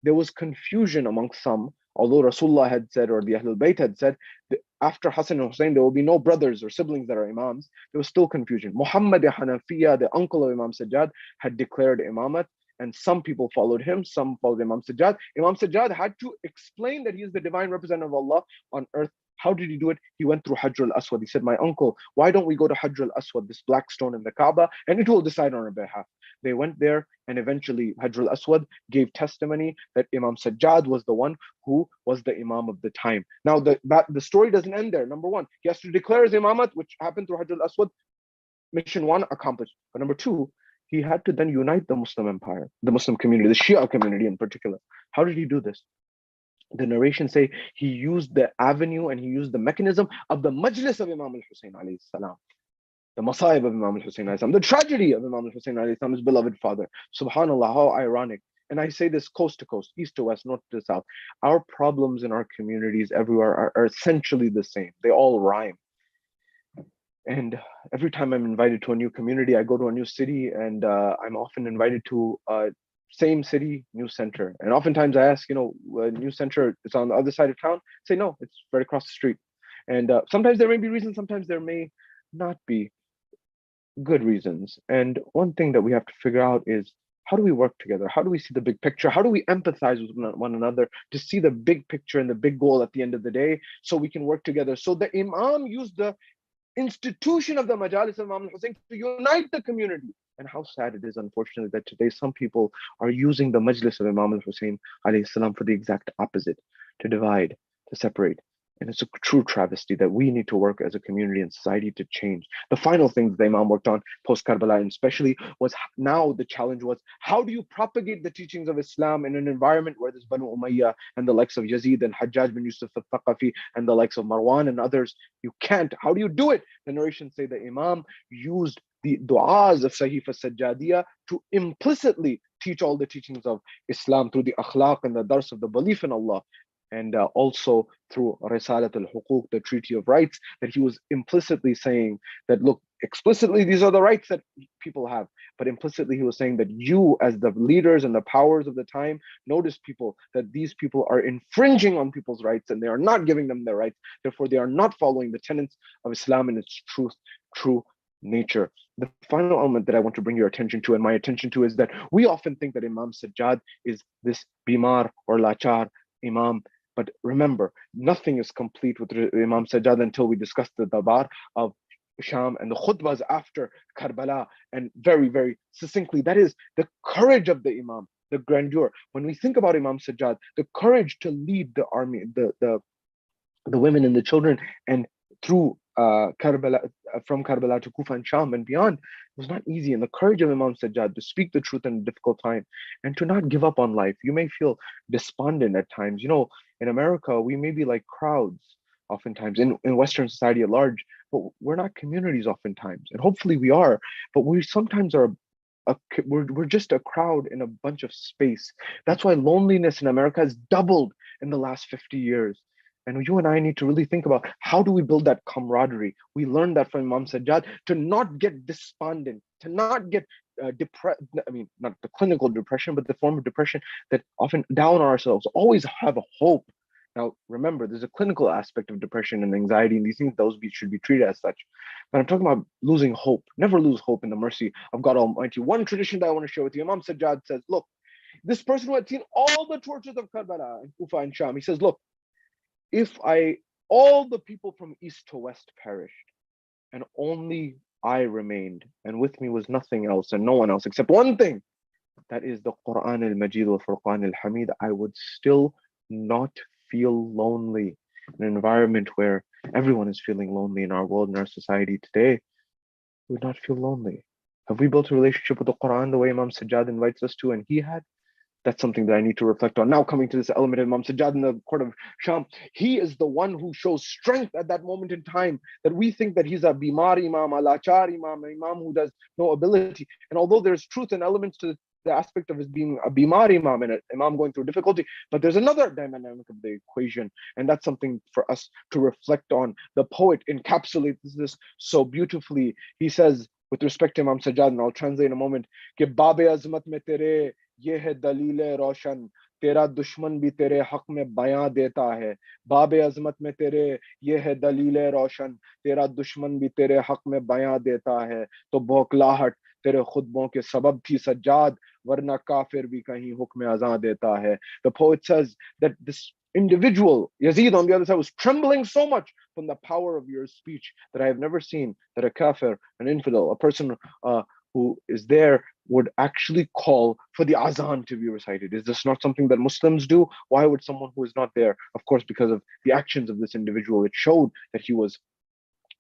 there was confusion amongst some. Although Rasulullah had said, or the Ahlul Bayt had said, that after Hassan and Hussein, there will be no brothers or siblings that are Imams. There was still confusion. Muhammad Hanafiya, the uncle of Imam Sajad, had declared Imamat, and some people followed him, some followed Imam Sajad. Imam Sajad had to explain that he is the divine representative of Allah on earth. How did he do it? He went through Hajr al-Aswad. He said, my uncle, why don't we go to Hajr al-Aswad, this black stone in the Kaaba, and it will decide on our behalf. They went there, and eventually Hajr al-Aswad gave testimony that Imam Sajad was the one who was the Imam of the time. Now, the story doesn't end there. Number one, he has to declare his Imamat, which happened through Hajr al-Aswad. Mission one, accomplished. But number two, he had to then unite the Muslim empire, the Muslim community, the Shia community in particular. How did he do this? The narrations say he used the avenue and he used the mechanism of the majlis of Imam al-Hussein alayhi salam, the masaib of Imam al-Hussein alayhi salam, the tragedy of Imam al-Hussein alayhi salam, his beloved father. Subhanallah, how ironic. And I say this coast to coast, east to west, north to south. Our problems in our communities everywhere are essentially the same. They all rhyme. And every time I'm invited to a new community, I go to a new city, and I'm often invited to same city, new center. And oftentimes I ask, new center, it's on the other side of town. Say, no, it's right across the street. And sometimes there may be reasons, sometimes there may not be good reasons. And one thing that we have to figure out is, how do we work together? How do we see the big picture? How do we empathize with one another to see the big picture and the big goal at the end of the day, so we can work together? So the Imam used the institution of the Majalis of Imam al-Hussein to unite the community. And how sad it is, unfortunately, that today some people are using the Majlis of Imam al-Hussein alayhi salam for the exact opposite, to divide, to separate. And it's a true travesty that we need to work as a community and society to change. The final thing that the Imam worked on post Karbala, and especially, was now the challenge was, how do you propagate the teachings of Islam in an environment where there's Banu Umayyah and the likes of Yazid and Hajjaj bin Yusuf al-Thaqafi and the likes of Marwan and others? You can't. How do you do it? The narrations say the Imam used the du'as of Sahifa Sajjadiyah to implicitly teach all the teachings of Islam through the akhlaq and the dars of the belief in Allah. And also through Risalat al-Huquq, the Treaty of Rights, that he was implicitly saying that, look, explicitly these are the rights that people have, but implicitly he was saying that you, as the leaders and the powers of the time, notice people, that these people are infringing on people's rights and they are not giving them their rights. Therefore, they are not following the tenets of Islam in its true nature. The final element that I want to bring your attention to, and my attention to, is that we often think that Imam Sajad is this bimar or lachar Imam. But remember, nothing is complete with Imam Sajad until we discuss the Dabar of Sham and the khutbahs after Karbala. And very, very succinctly, that is the courage of the Imam, the grandeur. When we think about Imam Sajad, the courage to lead the army, the women and the children, and through Karbala, from Karbala to Kufa and Sham and beyond, it was not easy. And the courage of Imam Sajad to speak the truth in a difficult time and to not give up on life. You may feel despondent at times. In America, we may be like crowds oftentimes, in Western society at large, but we're not communities oftentimes. And hopefully we are, but we sometimes are we're just a crowd in a bunch of space. That's why loneliness in America has doubled in the last 50 years. And you and I need to really think about, how do we build that camaraderie? We learned that from Imam Sajad, to not get despondent, to not get depressed. I mean, not the clinical depression, but the form of depression that often down ourselves. Always have a hope. Now, remember, there's a clinical aspect of depression and anxiety and these things. Those should be treated as such. But I'm talking about losing hope. Never lose hope in the mercy of God Almighty. One tradition that I want to share with you, Imam Sajad says, look, this person who had seen all the tortures of Karbala and Kufa and Sham, he says, look, if all the people from east to west perished and only I remained, and with me was nothing else and no one else except one thing, that is the Quran al-Majid wa Furqan al-Hamid, I would still not feel lonely. In an environment where everyone is feeling lonely in our world, in our society today, we would not feel lonely. Have we built a relationship with the Quran the way Imam Sajad invites us to, and he had? That's something that I need to reflect on. Now, coming to this element of Imam Sajad in the court of Sham, he is the one who shows strength at that moment in time, that we think that he's a bimar imam, a lachar imam, an imam who does no ability. And although there's truth and elements to the aspect of his being a bimar imam and an imam going through difficulty, but there's another dynamic of the equation, and that's something for us to reflect on. The poet encapsulates this so beautifully. He says, with respect to Imam Sajad, and I'll translate in a moment, कि बाबे अज़मत में तेरे ये है दलील रोशन, तेरा दुश्मन भी तेरे हक में बयां देता है, बाबे अज़मत में तेरे ये है दलील रोशन, तेरा दुश्मन भी तेरे हक में बयां देता है, तो बौखलाहट तेरे खुतबों के सबब थी सज्जाद, वरना काफिर भी कहीं हुक्म अज़ां देता है. The poet says that this individual, Yazid on the other side, was trembling so much from the power of your speech that I have never seen that a kafir, an infidel, a person who is there would actually call for the azan to be recited. Is this not something that Muslims do? Why would someone who is not there? Of course, because of the actions of this individual. It showed that he was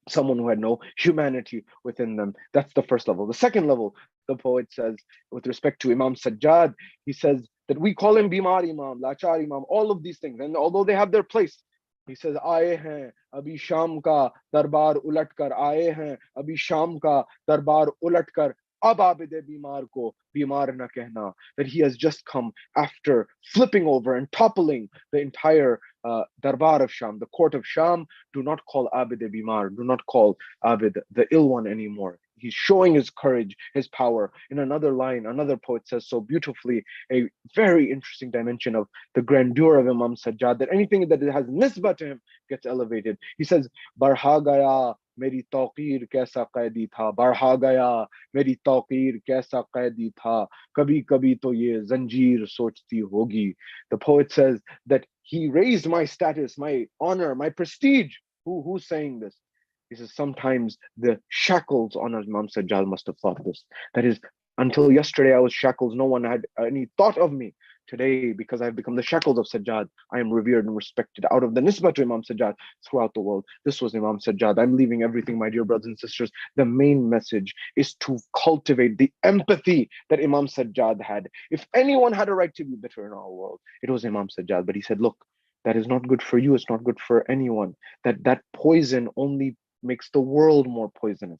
someone who had no humanity within them. That's the first level. The second level, the poet says, with respect to Imam Sajad, he says that we call him Bimar Imam, Lachar Imam, all of these things. And although they have their place, he says, Aaye hain abhi Sham ka darbar ulat kar, aaye hain abhi Sham ka darbar ulat kar, ab abide bimar ko bimar na kehna. That he has just come after flipping over and toppling the entire darbar of Sham, the court of Sham. Do not call Abid bimar, do not call Abid the ill one anymore. He's showing his courage, his power. In another line, another poet says so beautifully, a very interesting dimension of the grandeur of Imam Sajad, that anything that has nisbah to him gets elevated. He says, Barha gaya meri tawqeer kaisa qaidi tha, barha gaya meri tawqeer kaisa qaidi tha, kabhi kabhi to ye zanjeer sochti hogi. The poet says that he raised my status, my honor, my prestige. Who's saying this? He says, sometimes the shackles on Imam Sajjad must have thought this. That is, until yesterday I was shackles, no one had any thought of me. Today, because I've become the shackles of Sajjad, I am revered and respected out of the nisbah to Imam Sajjad throughout the world. This was Imam Sajjad. I'm leaving everything, my dear brothers and sisters. The main message is to cultivate the empathy that Imam Sajjad had. If anyone had a right to be bitter in our world, it was Imam Sajjad. But he said, look, that is not good for you. It's not good for anyone. That poison only makes the world more poisonous.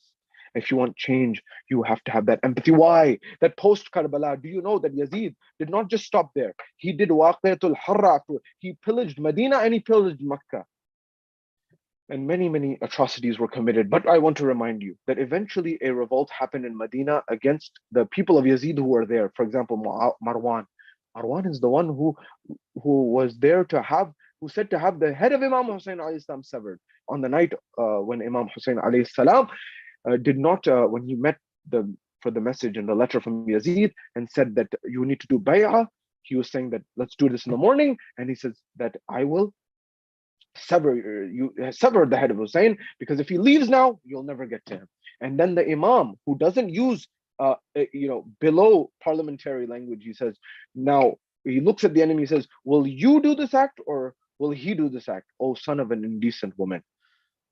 If you want change, you have to have that empathy. Why? That post Karbala, do you know that Yazid did not just stop there? He did Waqiatul Harra. He pillaged Medina and he pillaged Makkah. And many atrocities were committed. But I want to remind you that eventually a revolt happened in Medina against the people of Yazid who were there. For example, Marwan. Marwan is the one who was there to have, who said to have the head of Imam Hussein alayhi salam severed on the night when Imam Hussein alayhi salam did not, when he met for the message and the letter from Yazid and said that you need to do bay'ah, he was saying that let's do this in the morning, and he says that I will sever the head of Hussein, because if he leaves now, you'll never get to him. And then the Imam, who doesn't use below parliamentary language, he says, now he looks at the enemy, he says, will you do this act or will he do this act? Oh, son of an indecent woman.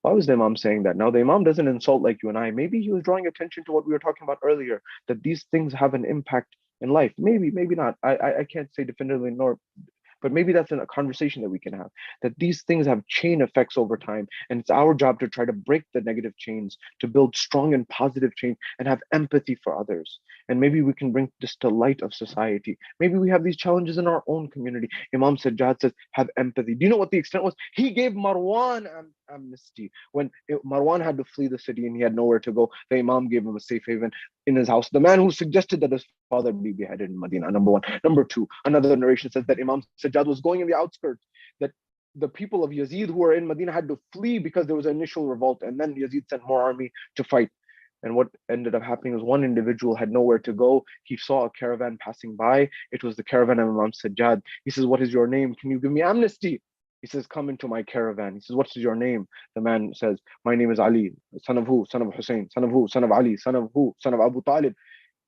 Why was the Imam saying that? Now, the Imam doesn't insult like you and I. Maybe he was drawing attention to what we were talking about earlier, that these things have an impact in life. Maybe not. I can't say definitively, nor But maybe that's a conversation that we can have, that these things have chain effects over time. And it's our job to try to break the negative chains, to build strong and positive chains and have empathy for others. And maybe we can bring this to light of society. Maybe we have these challenges in our own community. Imam Sajad says, have empathy. Do you know what the extent was? He gave Marwan amnesty. When Marwan had to flee the city and he had nowhere to go, the Imam gave him a safe haven in his house. The man who suggested that his father be beheaded in Medina, number one. Number two, another narration says that Imam Sajad was going in the outskirts, that the people of Yazid who were in Medina had to flee because there was an initial revolt, and then Yazid sent more army to fight. And what ended up happening was one individual had nowhere to go. He saw a caravan passing by. It was the caravan of Imam Sajad. He says, "What is your name? Can you give me amnesty?" He says, "Come into my caravan." He says, "What is your name?" The man says, "My name is Ali, son of who? Son of Hussein, son of who? Son of Ali, son of who? Son of Abu Talib."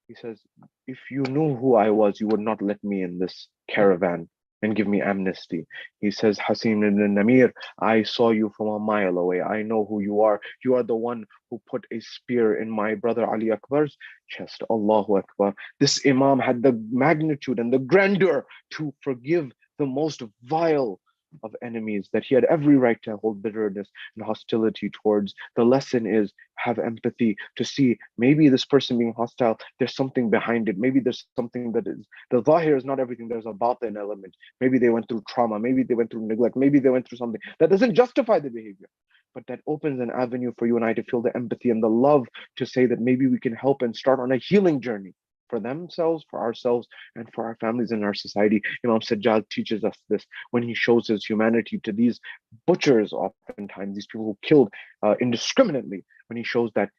He says, "If you knew who I was, you would not let me in this caravan and give me amnesty." He says, "Hasim ibn Namir, I saw you from a mile away. I know who you are. You are the one who put a spear in my brother Ali Akbar's chest." Allahu Akbar. This Imam had the magnitude and the grandeur to forgive the most vile of enemies that he had every right to hold bitterness and hostility towards. The lesson is, have empathy to see maybe this person being hostile, there's something behind it. Maybe there's something that is, the zahir is not everything. There's a batin element. Maybe they went through trauma. Maybe they went through neglect. Maybe they went through something that doesn't justify the behavior, but that opens an avenue for you and I to feel the empathy and the love to say that maybe we can help and start on a healing journey for themselves, for ourselves, and for our families and our society. Imam Sajjad teaches us this when he shows his humanity to these butchers, oftentimes, these people who killed indiscriminately. When he shows that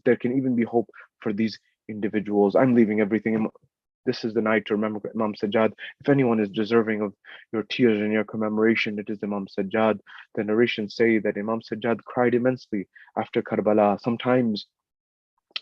there can even be hope for these individuals. I'm leaving everything. This is the night to remember Imam Sajjad. If anyone is deserving of your tears and your commemoration, it is Imam Sajjad. The narrations say that Imam Sajjad cried immensely after Karbala. Sometimes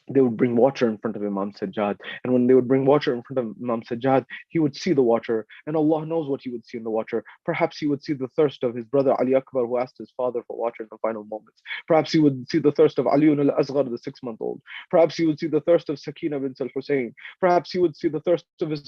they would bring water in front of Imam Sajjad. And when they would bring water in front of Imam Sajjad, he would see the water. And Allah knows what he would see in the water. Perhaps he would see the thirst of his brother Ali Akbar, who asked his father for water in the final moments. Perhaps he would see the thirst of Ali al-Asghar, the 6-month-old. Perhaps he would see the thirst of Sakina bint al-Hussein. Perhaps he would see the thirst of his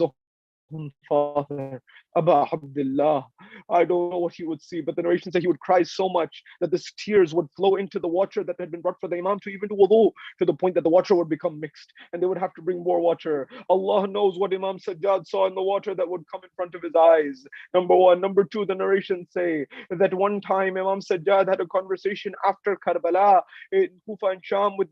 own father, Aba Abdullah. I don't know what he would see, but the narration said he would cry so much that the tears would flow into the water that had been brought for the Imam to even do wudu, to the point that the water would become mixed and they would have to bring more water. Allah knows what Imam Sajjad saw in the water that would come in front of his eyes. Number one. Number two, the narrations say that one time Imam Sajjad had a conversation after Karbala in Kufa and Sham with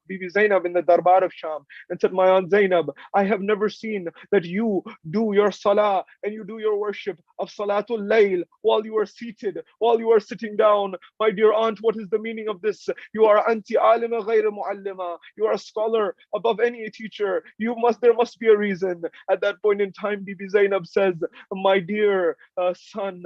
Bibi Zainab in the Darbar of Sham, and said, "My Aunt Zainab, I have never seen that you do your salah and you do your worship of Salatul Layl while you are seated, while you are sitting down. My dear aunt, what is the meaning of this? You are anti alima ghayra muallima. You are a scholar above any teacher. There must be a reason." At that point in time, Bibi Zainab says, "My dear son,"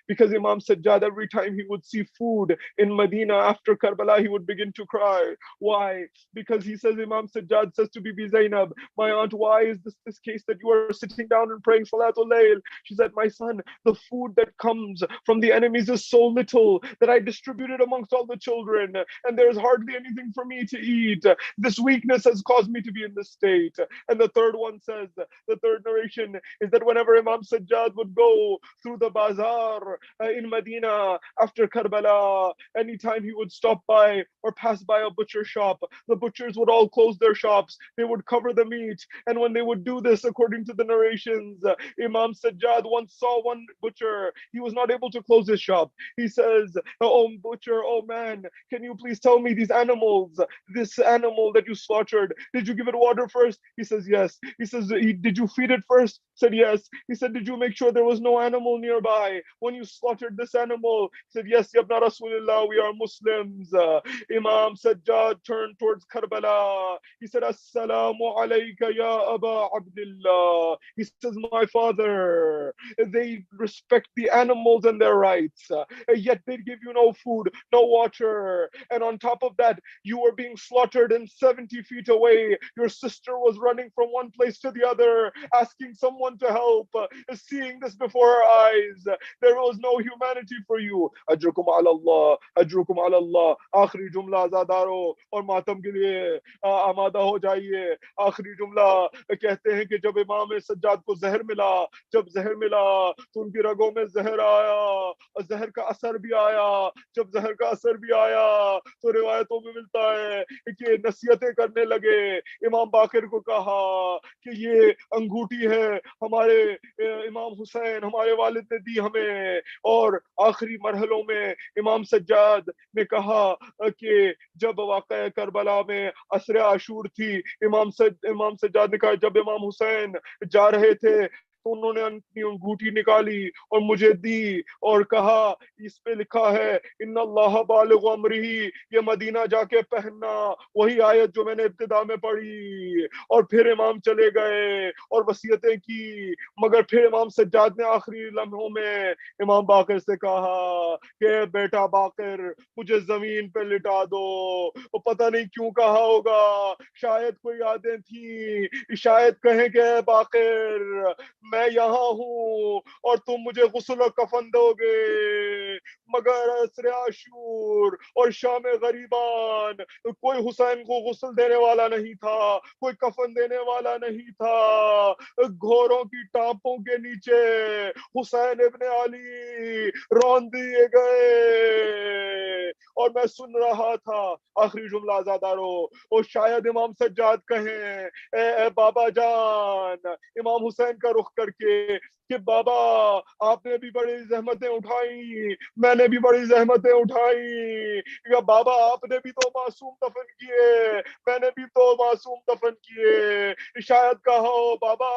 because Imam Sajjad, every time he would see food in Medina after Karbala, he would begin to cry. Why? Because he says, Imam Sajjad says to Bibi Zainab, "My aunt, why is this case that you are sitting down and praying Salatul Layl?" She said, "My son, the food that comes from the enemies is so little that I distributed amongst all the children, and there is hardly anything for me to eat. This weakness has caused me to be in this state." And the third one says, the third narration is that whenever Imam Sajjad would go through the bazaar in Medina after Karbala, anytime he would stop by or pass by a butcher shop, the butchers would all close their shops. They would cover the meat. And when they would do this, according to the narrations, Imam Sajjad once saw one butcher. He was not able to close his shop. He says, "Oh butcher, oh man, can you please tell me these animals, this animal that you slaughtered, did you give it water first?" He says, "Yes." He says, "Did you feed it first?" Said, "Yes." He said, "Did you make sure there was no animal nearby when you slaughtered this animal?" He said, "Yes, Yabna Rasulullah, we are Muslims." Imam Sajjad turned towards Karbala. He said, "Assalamu alayka ya Aba Abdullah." He says, "My father, they respect the animals and their rights, yet they give you no food, no water. And on top of that, you were being slaughtered, and 70 feet away, your sister was running from one place to the other, asking someone one to help, seeing this before our eyes. There was no humanity for you. Ajrukum ala Allah, ajrukum ala Allah. آخری جملہ آزادارو اور ماتم کے لیے آمادہ ہو جائیے. آخری جملہ کہتے ہیں کہ جب امام سجاد کو زہر ملا، جب زہر ملا تو ان کی رگوں میں زہر آیا اور زہر کا اثر بھی آیا. جب زہر کا اثر بھی آیا تو روایتوں میں ملتا ہے کہ نصیحتیں کرنے لگے. امام باقر کو کہا کہ یہ انگوٹھی ہے ہمارے امام حسین ہمارے والد نے دی ہمیں. اور آخری مرحلوں میں امام سجاد نے کہا کہ جب واقعہ کربلا میں عصر عاشور تھی، امام سجاد نے کہا جب امام حسین جا رہے تھے تو انہوں نے اپنی انگوٹھی نکالی اور مجھے دی اور کہا اس پہ لکھا ہے ان اللہ بالغ امرہ، یہ مدینہ جا کے پہننا. وہی آیت جو میں نے ابتدا میں پڑھی. اور پھر امام چلے گئے اور وصیتیں کی. مگر پھر امام سجاد نے آخری لمحوں میں امام باقر سے کہا کہ بیٹا باقر مجھے زمین پہ لٹا دو. پتہ نہیں کیوں کہا ہوگا، شاید کوئی یادیں تھیں، شاید کہیں کہ اے باقر میں یہاں ہوں اور تم مجھے غسل و کفن دو گے. مگر عصر عاشور اور شام غریبان کوئی حسین کو غسل دینے والا نہیں تھا، کوئی کفن دینے والا نہیں تھا. گھوڑوں کی ٹانپوں کے نیچے حسین ابن علی رون دیے گئے. اور میں سن رہا تھا آخری جملہ آزادارو، اور شاید امام سجاد کہیں اے بابا جان امام حسین کا رخ کر کے کہ بابا آپ نے بھی بڑی زحمتیں اٹھائیں، میں نے بھی بڑی زحمتیں اٹھائیں. یا بابا آپ نے بھی تو معصوم دفن کیے، میں نے بھی تو معصوم دفن کیے. شاید کہا ہو بابا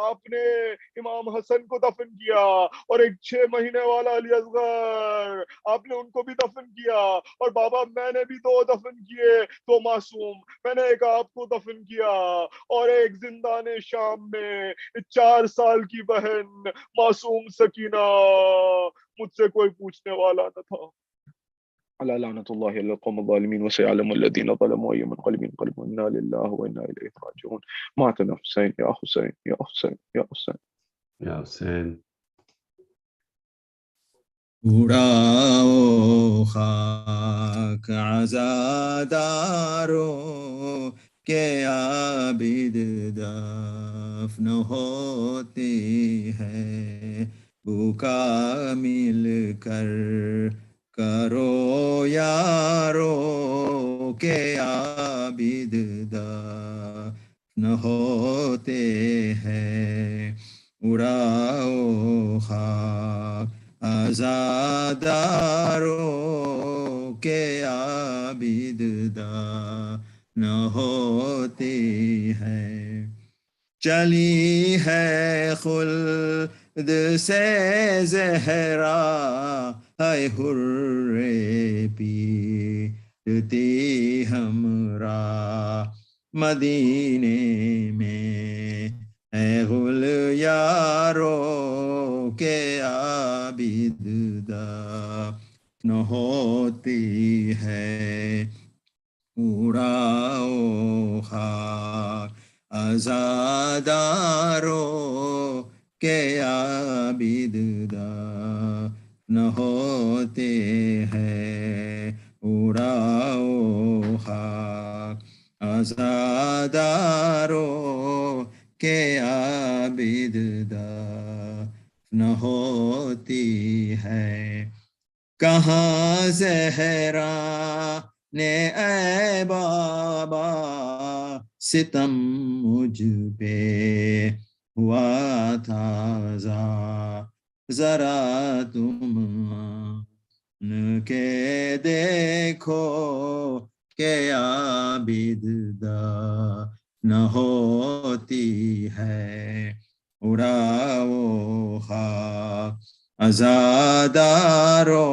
آپ نے امام حسن کو دفن کیا اور ایک 6 مہینے والا علی اصغر آپ نے ان کو بھی دفن کیا. اور بابا میں نے بھی 2 دفن کیے تو معصوم، میں نے ایک آپ کو دفن کیا اور ایک زندان شام میں 4 سال کی بہن معصوم سکینہ، مجھ سے کوئی پوچھنے والا نہ تھا. على لعنة الله على القوم الظالمين وسيعلم الذين ظلموا أي منقلب ينقلبون. إنا لله وإنا إليه راجعون. ماتنا حسين يا حسين يا حسين يا حسين يا حسين. اڑاؤ خاک عزادارو کہ عابد دفن ہوتی ہے. بھوکا مل کر کرو یارو کہ عابد دفن ہوتے ہیں. اڑاؤ خاک عزادارو کہ عابد دفن ہوتی ہے. چلی ہے خلد سے زہرا ہے حر پیٹتی ہمراہ. مدینے میں اے غل یارو کہ عابد دفن ہوتی ہے. اڑاؤ خاک عزادارو کہ عابد دفن ہوتے ہیں. اڑاؤ خاک عزادارو کہ عابد دفن ہوتی ہے. کہاں زہرا نے اے بابا ستم مجھ پہ ہوا تھا ذرا تم آن کے دیکھو کہ عابد دفن ہوتی ہے. اڑاؤ خاک عزادارو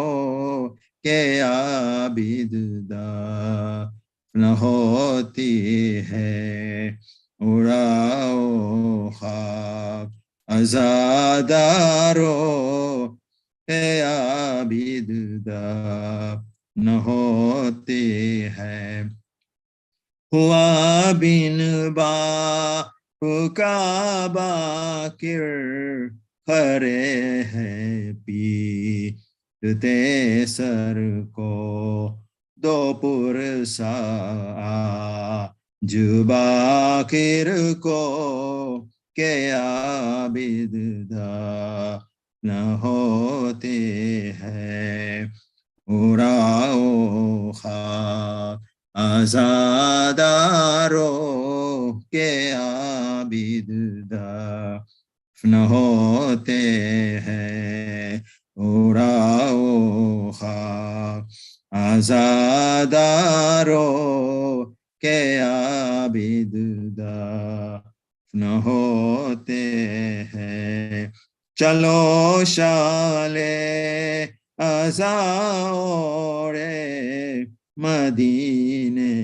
کہ عابد دفن ہوتی ہے. اڑاؤ خاک عزادارو کہ عابد دفن ہوتی ہے. ہوا بن با Kaaba kir khare hai pi te sar ko do pursa juba kir ko ke abid da na hote hai उराओ खा आजादारों के आबिदा न होते हैं उराओ खा आजादारों के आबिदा न होते हैं चलो शाले अज़ाओरे मदीने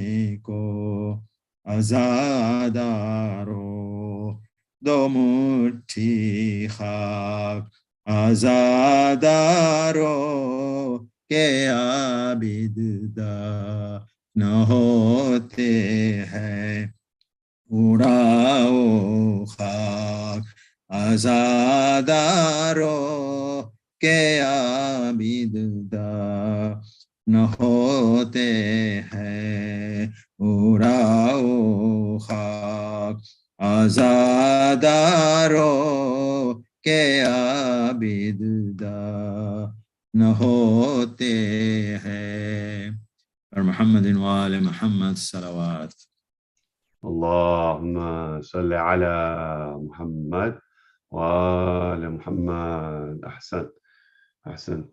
को आज़ादारो दो मुट्ठी खाक आज़ादारो के आबिदा न होते हैं उड़ाओ खाक आज़ादारो के आबिदा न होते हैं उड़ाओ खाक आज़ादारो के आबिदा न होते हैं और मोहम्मद वाले मोहम्मद सलावत Allahumma salli ala Muhammad wa ala Muhammad. Ahsan. Ahsan.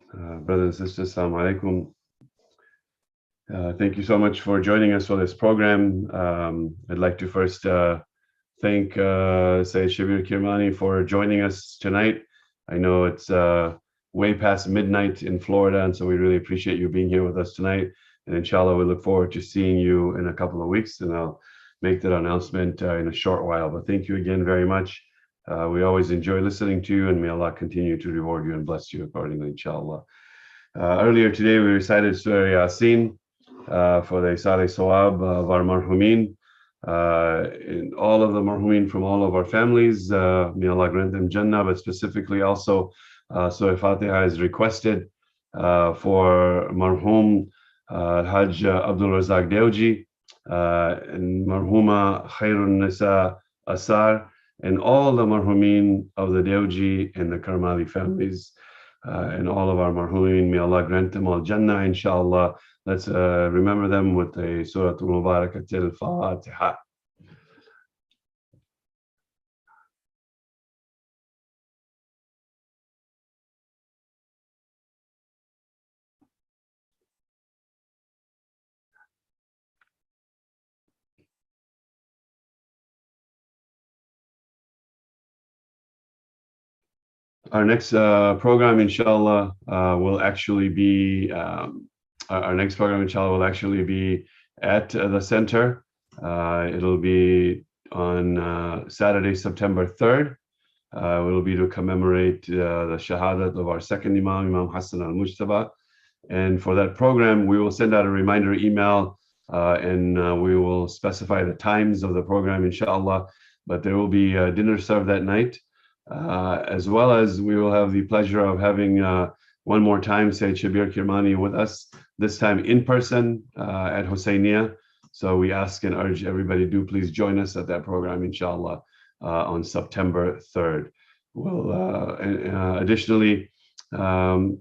Brothers and sisters, assalamu alaikum. Thank you so much for joining us for this program. I'd like to first thank Sayyid Shabir Kirmani for joining us tonight. I know it's way past midnight in Florida, and so we really appreciate you being here with us tonight. And inshallah, we look forward to seeing you in a couple of weeks, and I'll make that announcement in a short while. But thank you again very much. We always enjoy listening to you, and may Allah continue to reward you and bless you accordingly, inshallah. Earlier today, we recited Surah Yasin for the Saleh Sawab of our marhumin. And all of the marhumin from all of our families, may Allah grant them Jannah, but specifically also Surah Fatiha is requested for marhum Hajj Abdul Razak Dewji, and marhuma Khairun Nisa Asar, and all the marhumin of the Dewji and the Karmali families, and all of our marhumin. May Allah grant them all Jannah, inshallah. Let's remember them with a Surah Al-Mubarakatil Fatiha. Our next program, inshallah, will actually be at the center. It'll be on Saturday, September 3rd. It'll be to commemorate the Shohada of our second Imam, Imam Hassan al-Mujtaba. And for that program, we will send out a reminder email, and we will specify the times of the program, inshallah. But there will be dinner served that night. As well as we will have the pleasure of having one more time Sayyid Shabir Kirmani with us, this time in person at Husseiniya. So we ask and urge everybody, do please join us at that program, inshallah, on September 3rd. Well, additionally,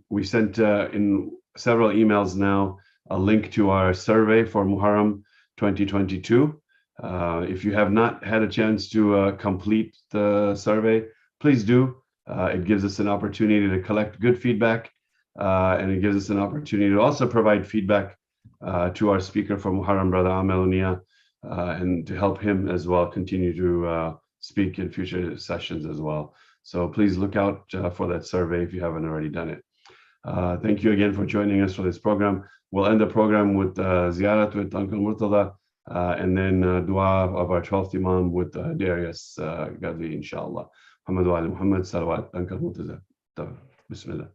we sent in several emails now a link to our survey for Muharram 2022. If you have not had a chance to complete the survey, please do. It gives us an opportunity to collect good feedback, and it gives us an opportunity to also provide feedback to our speaker for Muharram, Brother Amel Unia, and to help him as well continue to speak in future sessions as well. So please look out for that survey if you haven't already done it. Thank you again for joining us for this program. We'll end the program with Ziyarat with Uncle Murtada, and then dua of our 12th Imam with Darius Gadli, inshallah. Muhammad wa ali Muhammad, salawat, Uncle Murtada. Bismillah.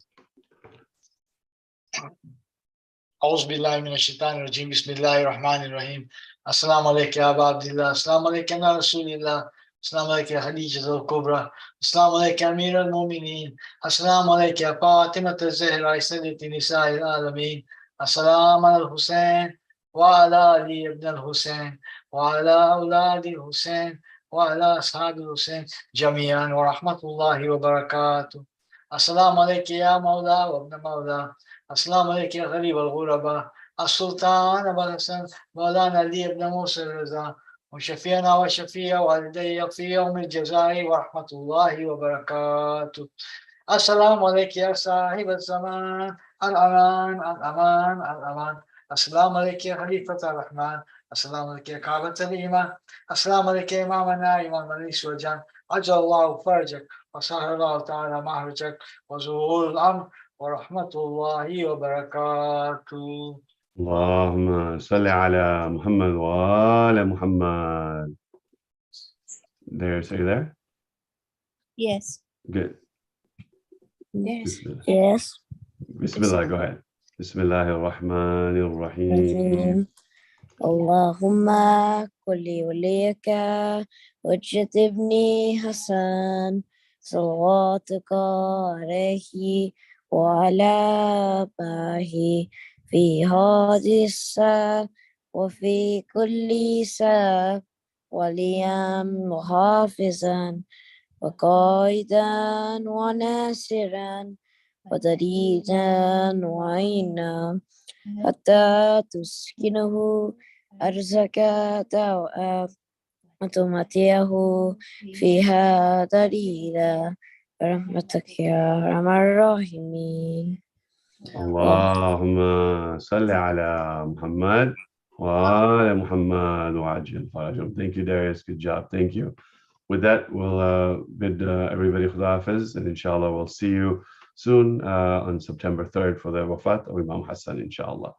أعوذ بالله من الشيطان الرجيم بسم الله الرحمن الرحيم السلام عليك يا أبا عبد الله السلام عليك يا رسول الله Assalamu alaikum ya Khadija al-Kubra. Assalamu alaikum ya Amir al-Mu'minin. Assalamu alaikum ya Fatima al-Zahra Sayyidati Nisa al-Alamin. Assalamu ala al-Hussein wa ala Ali ibn al-Hussein wa ala awlad al-Hussein wa ala ashab al-Hussein jami'an wa rahmatullahi wa barakatuh. Assalamu alaikum ya Mawla wa ibn Mawla. Assalamu alaikum ya Gharib al-Ghuraba. السلطان أبو الحسن مولانا علي بن موسى الرضا وشفينا وشفيع والدي في يوم الجزاء ورحمة الله وبركاته. السلام عليك يا صاحب الزمان الأمان الأمان الأمان. السلام عليك يا خليفة الرحمن. السلام عليك يا كعبة الإيمان. السلام عليك يا إمامنا إمام الإنس والجان. عجل الله فرجك وسهل الله تعالى مهرجك وظهور الأمر ورحمة الله وبركاته. اللهم صل على محمد وآل محمد. There's, are you there? Yes. Good. Yes. Bismillah. Yes. Bismillah, go ahead. Bismillahir Rahmanir Rahim. Allahumma kulli waliyaka wajjat ibni Hassan salawatuka alayhi wa ala bahi fi hadhihi sa wa fi kulli sa waliyam wa hafizan wa qaidan wa nasiran wa dalilan wa aina حتى تسكنه أرزك دعاء وتمتعه فيها دليلا برحمتك يا أرحم الراحمين. اللهم صل على محمد وآل محمد وعجل فرجهم. Thank you, Darius. Good job. Thank you. With that, we'll bid everybody Khuda Hafiz, and inshallah we'll see you soon on September 3rd for the Wafat of Imam Hassan, inshallah.